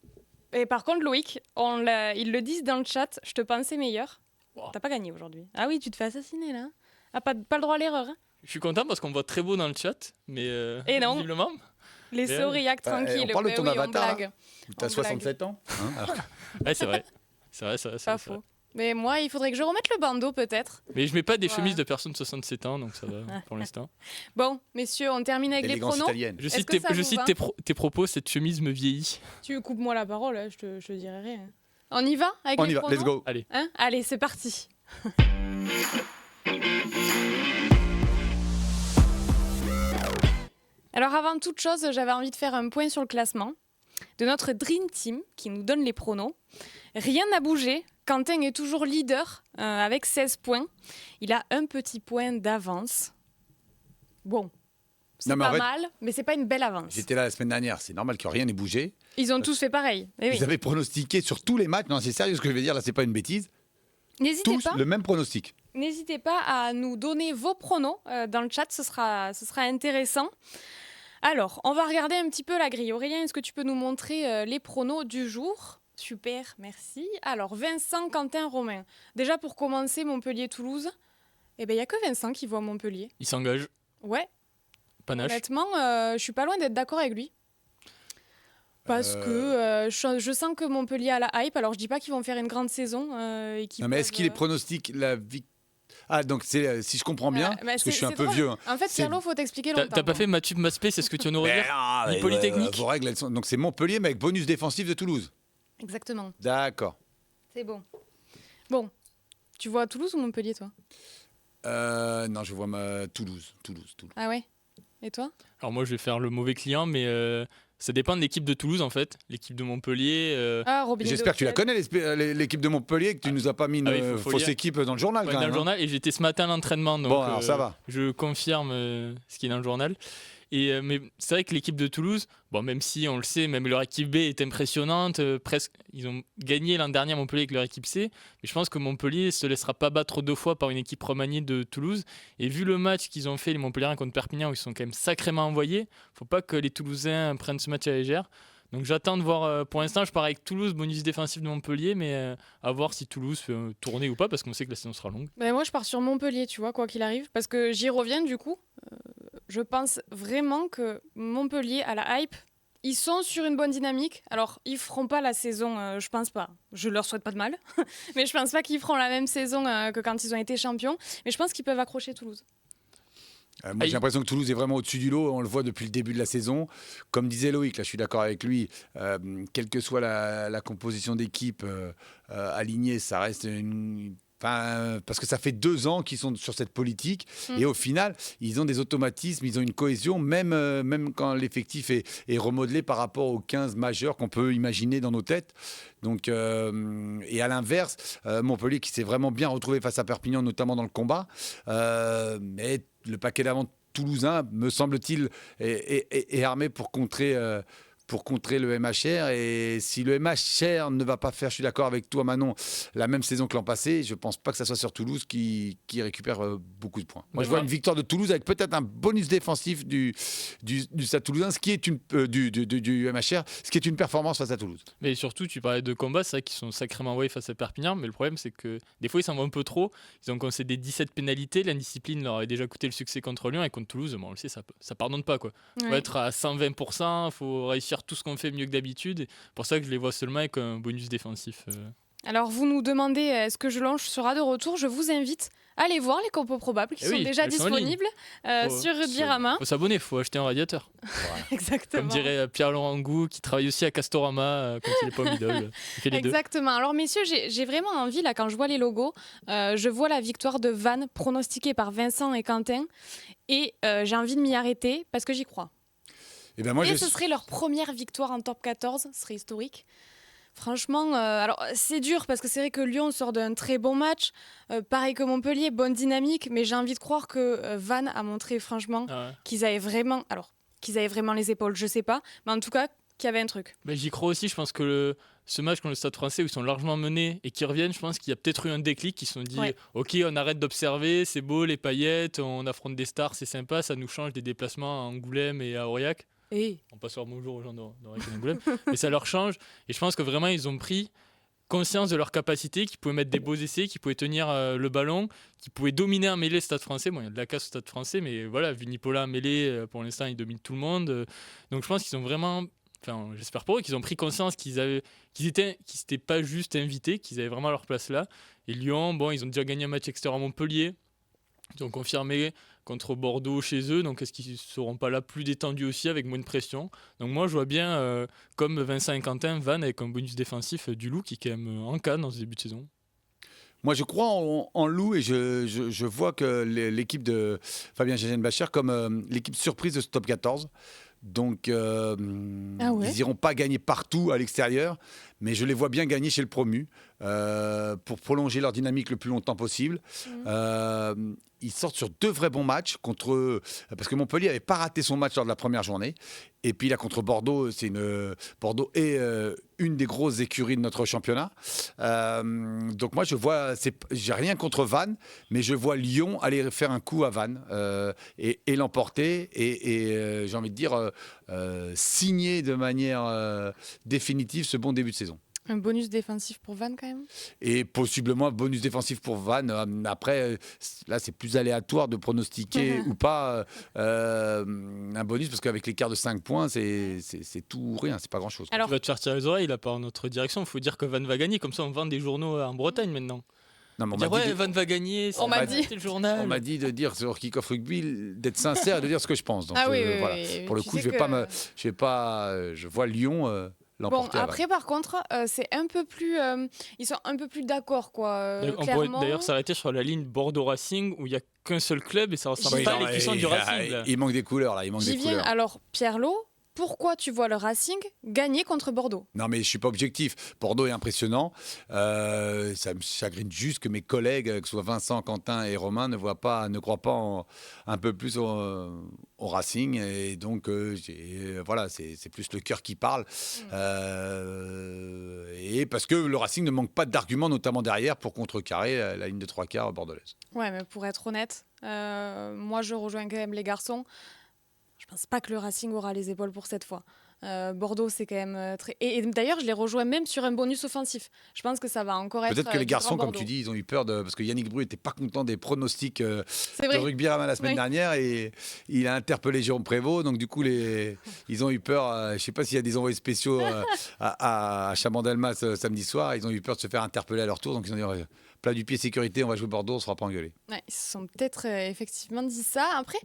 Et par contre, Loïc, ils le disent dans le chat, je te pensais meilleur. Wow. T'as pas gagné aujourd'hui. Ah oui, tu te fais assassiner là. Ah, pas le droit à l'erreur. Hein. Je suis content parce qu'on voit très beau dans le chat, mais Et non. visiblement. Laissez Aurillac tranquille. on parle de Ben ton oui, on avatar, blague. T'as On 67 ans hein, alors. Ouais, c'est vrai. C'est vrai. Pas faux. Mais moi, il faudrait que je remette le bandeau peut-être. Mais je mets pas des Ouais. chemises de personnes de 67 ans, donc ça va pour l'instant. Bon, messieurs, on termine avec les Élégance pronos. italienne. Je Est-ce cite, que ça vous va tes propos, cette chemise me vieillit. Tu coupes-moi la parole, hein, je te dirai rien. On y va avec On les y va, pronos let's go. Allez. Hein Allez, c'est parti. Alors avant toute chose, j'avais envie de faire un point sur le classement de notre Dream Team qui nous donne les pronos. Rien n'a bougé. Quentin est toujours leader avec 16 points. Il a un petit point d'avance. Bon, c'est Non, mais pas en fait, mal, mais c'est pas une belle avance. J'étais là la semaine dernière, c'est normal que rien n'ait bougé. Ils ont tous fait pareil. Eh oui. Ils avaient pronostiqué sur tous les matchs. Non, c'est sérieux ce que je vais dire, là, c'est pas une bêtise. N'hésitez Tous pas. le même pronostic. N'hésitez pas à nous donner vos pronos dans le chat, ce sera intéressant. Alors, on va regarder un petit peu la grille. Aurélien, est-ce que tu peux nous montrer les pronos du jour ? Super, merci. Alors, Vincent, Quentin, Romain. Déjà, pour commencer, Montpellier-Toulouse, il n'y a que Vincent qui voit Montpellier. Il s'engage. Ouais, Panache. honnêtement, je suis pas loin d'être d'accord avec lui. Parce que je sens que Montpellier a la hype. Alors, je dis pas qu'ils vont faire une grande saison. Et qu'ils Non, mais est-ce peuvent, qu'il est pronostique la victoire? Ah, donc c'est si je comprends bien, Bah, parce que je suis un peu drôle. vieux. Hein. En fait, C'est- Pierrot, faut t'expliquer longtemps. T'as pas fait Mathieu Maspé, c'est ce que tu vas nous redire Mais Polytechnique. vos règles, elles sont... Donc c'est Montpellier, mais avec bonus défensif de Toulouse. Exactement. D'accord. C'est bon. Bon, tu vois Toulouse ou Montpellier, toi ? Non, je vois Toulouse. Ah ouais ? Et toi ? Alors moi, je vais faire le mauvais client, mais ça dépend de l'équipe de Toulouse, en fait. L'équipe de Montpellier... Ah, Robinet. J'espère que tu la connais, l'équipe de Montpellier, que tu nous as pas mis une Ah oui, faut fausse lire. équipe dans le journal ouais, quand dans même. le journal, et j'étais ce matin à l'entraînement, donc Bon, alors, ça va. je confirme ce qui est dans le journal. Et, mais c'est vrai que l'équipe de Toulouse, bon, même si on le sait, même leur équipe B est impressionnante, presque, ils ont gagné l'an dernier à Montpellier avec leur équipe C, mais je pense que Montpellier ne se laissera pas battre 2 fois par une équipe remaniée de Toulouse. Et vu le match qu'ils ont fait, les Montpelliérains contre Perpignan, où ils sont quand même sacrément envoyés, faut pas que les Toulousains prennent ce match à la légère. Donc j'attends de voir, pour l'instant je pars avec Toulouse, bonus défensif de Montpellier, mais à voir si Toulouse fait tourner ou pas, parce qu'on sait que la saison sera longue. Ben moi, je pars sur Montpellier, tu vois, quoi qu'il arrive. Parce que j'y reviens, du coup. Je pense vraiment que Montpellier, à la hype, ils sont sur une bonne dynamique. Alors, ils feront pas la saison, je pense pas. Je leur souhaite pas de mal. Mais je pense pas qu'ils feront la même saison que quand ils ont été champions. Mais je pense qu'ils peuvent accrocher Toulouse. Moi, j'ai l'impression que Toulouse est vraiment au-dessus du lot. On le voit depuis le début de la saison. Comme disait Loïc, là, je suis d'accord avec lui. Quelle que soit la composition d'équipe alignée, ça reste une. Enfin, parce que ça fait 2 ans qu'ils sont sur cette politique et au final, ils ont des automatismes, ils ont une cohésion, même quand l'effectif est remodelé par rapport aux 15 majeurs qu'on peut imaginer dans nos têtes. Donc, et à l'inverse, Montpellier qui s'est vraiment bien retrouvé face à Perpignan, notamment dans le combat, mais le paquet d'avant toulousain, me semble-t-il, est armé pour contrer le MHR. Et si le MHR ne va pas faire, je suis d'accord avec toi Manon, la même saison que l'an passé, je ne pense pas que ça soit sur Toulouse qui récupère beaucoup de points. Moi, je vois une victoire de Toulouse avec peut-être un bonus défensif du Stade Toulousain, ce qui est du MHR, ce qui est une performance face à Toulouse. Mais surtout, tu parlais de combats, c'est vrai qu'ils sont sacrément envoyés face à Perpignan, mais le problème, c'est que des fois, ils s'en vont un peu trop. Ils ont concédé 17 pénalités, l'indiscipline leur a déjà coûté le succès contre Lyon, et contre Toulouse, bon, on le sait, ça pardonne pas, quoi. Ouais. Faut être à 120%, il faut réussir tout ce qu'on fait mieux que d'habitude. C'est pour ça que je les vois seulement avec un bonus défensif. Alors, vous nous demandez, est-ce que Jelonche sera de retour ? Je vous invite allez voir les compos probables qui sont déjà disponibles sur Rugbyrama. Il faut s'abonner, il faut acheter un radiateur. Voilà. Exactement. Comme dirait Pierre-Laurent Gou, qui travaille aussi à Castorama quand il est pas au middle. Il fait les Exactement. Alors messieurs, j'ai vraiment envie, là, quand je vois les logos, je vois la victoire de Vannes pronostiquée par Vincent et Quentin, et j'ai envie de m'y arrêter parce que j'y crois. Et ce serait leur première victoire en top 14, ce serait historique. Franchement, alors c'est dur parce que c'est vrai que Lyon sort d'un très bon match, pareil que Montpellier, bonne dynamique, mais j'ai envie de croire que Vannes a montré franchement qu'ils avaient vraiment les épaules, je sais pas, mais en tout cas qu'il y avait un truc. Mais j'y crois aussi, je pense que ce match contre le Stade Français où ils sont largement menés et qu'ils reviennent, je pense qu'il y a peut-être eu un déclic, ils se sont dit ok, on arrête d'observer, c'est beau les paillettes, on affronte des stars, c'est sympa, ça nous change des déplacements à Angoulême et à Aurillac. On passe leur bonjour aux gens d'Aurillac et d'Angoulême, mais ça leur change et je pense que vraiment ils ont pris conscience de leur capacité, qu'ils pouvaient mettre des beaux essais, qu'ils pouvaient tenir le ballon, qu'ils pouvaient dominer un mêlée le Stade Français. Bon, il y a de la casse au Stade Français, mais voilà, Vunipola un mêlée, pour l'instant il domine tout le monde, donc je pense qu'ils ont vraiment... Enfin, j'espère pour eux qu'ils ont pris conscience qu'ils s'étaient pas juste invités, qu'ils avaient vraiment leur place là. Et Lyon, bon, ils ont déjà gagné un match extérieur à Montpellier. Ils ont confirmé contre Bordeaux chez eux. Donc, est-ce qu'ils ne seront pas là plus détendus aussi avec moins de pression? Donc, moi, je vois bien, comme Vincent et Quentin, Vannes avec un bonus défensif du Loup qui est quand même en canne dans ce début de saison. Moi, je crois en Loup et je vois que l'équipe de Fabien Jagen-Bachir comme l'équipe surprise de ce top 14. Donc, ils n'iront pas gagner partout à l'extérieur, mais je les vois bien gagner chez le promu pour prolonger leur dynamique le plus longtemps possible. Ils sortent sur 2 vrais bons matchs parce que Montpellier n'avait pas raté son match lors de la première journée. Et puis là, contre Bordeaux, Bordeaux est une des grosses écuries de notre championnat. Donc moi, j'ai rien contre Vannes, mais je vois Lyon aller faire un coup à Vannes et l'emporter et j'ai envie de dire signer de manière définitive ce bon début de saison. Un bonus défensif pour Vannes quand même. Et possiblement un bonus défensif pour Vannes. Après, là, c'est plus aléatoire de pronostiquer ou pas un bonus parce qu'avec l'écart de 5 points, c'est tout ou rien, c'est pas grand-chose. Alors, tu vas te faire tirer les oreilles là par notre direction. Il faut dire que Vannes va gagner. Comme ça, on vend des journaux en Bretagne maintenant. Non, mais Vannes va gagner. On m'a dit. Le journal. On m'a dit de dire sur Kick-Off Rugby, d'être sincère et de dire ce que je pense. Donc, voilà. Oui, pour le coup, je vois Lyon. Bon, après, par contre, c'est un peu plus... ils sont un peu plus d'accord, quoi. On pourrait d'ailleurs s'arrêter sur la ligne Bordeaux-Racing, où il n'y a qu'un seul club et ça ne ressemble pas à l'équipe du Racing. Là. Il manque des couleurs, là. J'y viens. Alors, Pierre-Lo, pourquoi tu vois le Racing gagner contre Bordeaux? Non, mais je ne suis pas objectif. Bordeaux est impressionnant. Ça me chagrine juste que mes collègues, que ce soit Vincent, Quentin et Romain, ne croient pas un peu plus au Racing. Et donc, voilà, c'est plus le cœur qui parle. Et parce que le Racing ne manque pas d'arguments, notamment derrière, pour contrecarrer la ligne de 3/4 bordelaise. Ouais, mais pour être honnête, moi, je rejoins quand même les garçons. Je pense pas que le Racing aura les épaules pour cette fois. Bordeaux, c'est quand même très... Et d'ailleurs, je les rejoins même sur un bonus offensif. Je pense que ça va encore être... Peut-être que les garçons, comme tu dis, ils ont eu peur parce que Yannick Bru n'était pas content des pronostics de Rugbyrama la semaine dernière et il a interpellé Jérôme Prévost. Donc du coup, ils ont eu peur. Je ne sais pas s'il y a des envoyés spéciaux à Chabandelmas samedi soir. Ils ont eu peur de se faire interpeller à leur tour. Donc ils ont dit... plat du pied sécurité, on va jouer Bordeaux, on ne sera pas engueulé. Ouais, ils se sont peut-être effectivement dit ça. Après,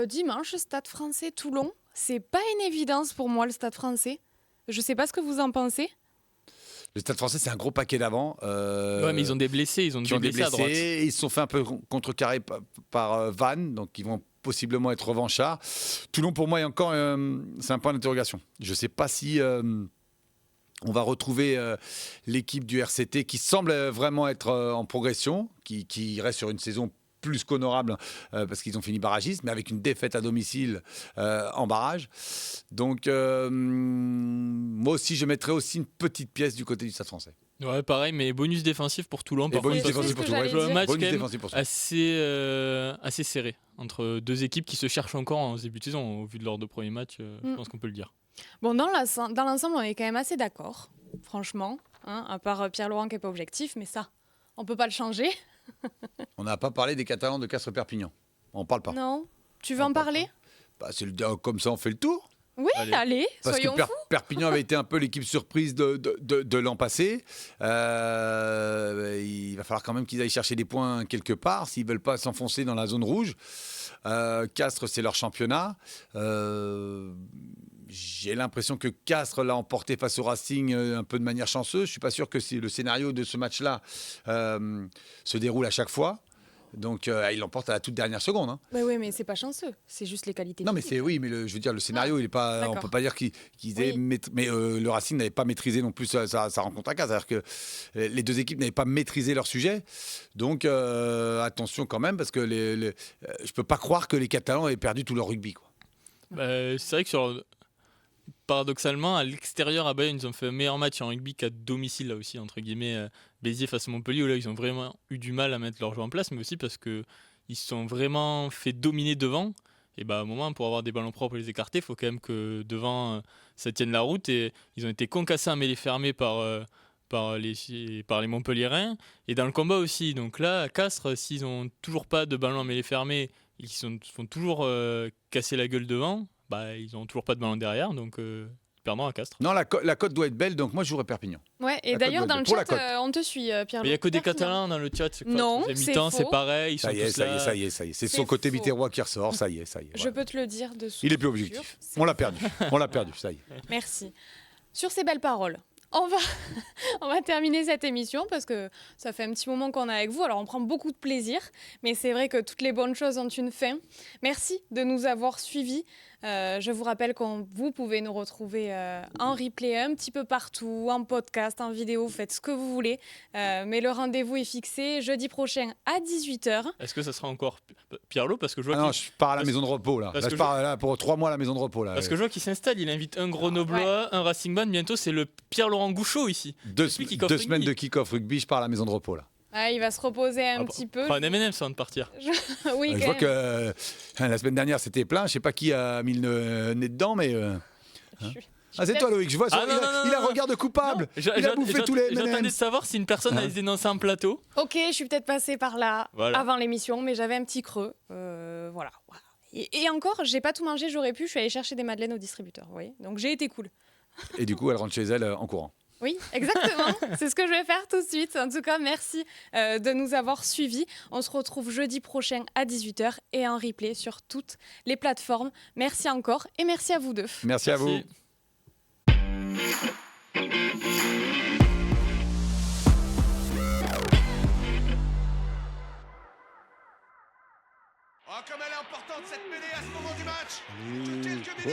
dimanche, Stade Français Toulon, c'est pas une évidence pour moi le Stade Français. Je sais pas ce que vous en pensez. Le Stade Français, c'est un gros paquet d'avant. Ouais, mais ils ont des blessés, ils ont des blessés à droite. Ils se sont fait un peu contrecarrer par Vannes, donc ils vont possiblement être revanchards. Toulon, pour moi, est encore, c'est un point d'interrogation. Je ne sais pas si... on va retrouver l'équipe du RCT qui semble vraiment être en progression, qui reste sur une saison plus qu'honorable parce qu'ils ont fini barragistes, mais avec une défaite à domicile en barrage. Donc, moi aussi, je mettrais aussi une petite pièce du côté du Stade Français. Ouais, pareil, mais bonus défensif pour Toulon. Bonus défensif pour Toulon. Un match quand même assez serré entre deux équipes qui se cherchent encore en début de saison. Au vu de leurs 2 premiers matchs, je pense qu'on peut le dire. Bon, dans l'ensemble, on est quand même assez d'accord, franchement, hein, à part Pierre-Laurent qui n'est pas objectif, mais ça, on ne peut pas le changer. On n'a pas parlé des Catalans de Castres-Perpignan. On n'en parle pas. Non. Tu veux en parler? Comme ça, on fait le tour. Oui, allez soyons fous. Perpignan avait été un peu l'équipe surprise de l'an passé. Il va falloir quand même qu'ils aillent chercher des points quelque part s'ils ne veulent pas s'enfoncer dans la zone rouge. Castres, c'est leur championnat. J'ai l'impression que Castres l'a emporté face au Racing un peu de manière chanceuse. Je ne suis pas sûr que le scénario de ce match-là se déroule à chaque fois. Donc, il l'emporte à la toute dernière seconde. Hein. Oui, mais c'est pas chanceux. C'est juste les qualités. Non, mais je veux dire, le scénario, il est pas. On peut pas dire qu'ils aient. Mais le Racing n'avait pas maîtrisé non plus sa rencontre à Castres. C'est-à-dire que les deux équipes n'avaient pas maîtrisé leur sujet. Donc, attention quand même, parce que je peux pas croire que les Catalans aient perdu tout leur rugby, quoi. C'est vrai que paradoxalement, à l'extérieur à Bayonne, ils ont fait un meilleur match en rugby qu'à domicile, là aussi, entre guillemets, Béziers face à Montpellier, où là, ils ont vraiment eu du mal à mettre leur jeu en place, mais aussi parce qu'ils se sont vraiment fait dominer devant. Et à un moment, pour avoir des ballons propres et les écarter, il faut quand même que devant, ça tienne la route. Et ils ont été concassés en mêlée fermée par les Montpelliérains. Et dans le combat aussi. Donc là, à Castres, s'ils n'ont toujours pas de ballon en mêlée fermée, ils se font toujours casser la gueule devant, ils n'ont toujours pas de ballon derrière, donc perdant à Castres. Non, la cote doit être belle, donc moi je jouerais Perpignan. Ouais, et d'ailleurs dans le chat, on te suit, Pierre. Il n'y a que des Catalans dans le chat. Non, c'est faux. C'est pareil, ils sont tous là. Ça y est. C'est son côté biterrois qui ressort, ça y est. Je peux te le dire de source. Il est plus objectif. On l'a perdu, ça y est. Merci. Sur ces belles paroles, on va terminer cette émission parce que ça fait un petit moment qu'on est avec vous. Alors, on prend beaucoup de plaisir, mais c'est vrai que toutes les bonnes choses ont une fin. Merci de nous avoir suivis. Je vous rappelle que vous pouvez nous retrouver en replay un petit peu partout, en podcast, en vidéo, faites ce que vous voulez. Mais le rendez-vous est fixé jeudi prochain à 18h. Est-ce que ça sera encore Pierre-Lot parce que je vois non, je pars à la maison de repos là. Je pars là pour 3 mois à la maison de repos là. Parce que je vois qu'il s'installe, il invite un Grenoblois, un Racing Man, bientôt c'est le Pierre-Laurent Gouchot ici. 2 semaines de kick-off rugby, je pars à la maison de repos là. Ah, il va se reposer un petit peu. Un M&M's avant de partir. Oui, je vois que la semaine dernière c'était plein. Je sais pas qui a mis le nez dedans, mais. C'est toi Loïc. Je vois. Il a un regard de coupable. Il a bouffé tous les M&M's. J'attendais de savoir si une personne allait se dénoncer en plateau. Ok, je suis peut-être passée par là avant l'émission, mais j'avais un petit creux. Voilà. Et encore, j'ai pas tout mangé. J'aurais pu. Je suis allée chercher des madeleines au distributeur. Vous voyez. Donc j'ai été cool. Et du coup, elle rentre chez elle en courant. Oui, exactement. C'est ce que je vais faire tout de suite. En tout cas, merci de nous avoir suivis. On se retrouve jeudi prochain à 18h et en replay sur toutes les plateformes. Merci encore et merci à vous deux. Merci à vous. Oh, comme elle est importante cette mêlée à ce moment du match.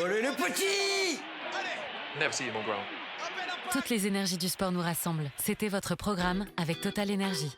Allez le petit. Allez. Never see you, mon grand. Toutes les énergies du sport nous rassemblent. C'était votre programme avec Total Énergie.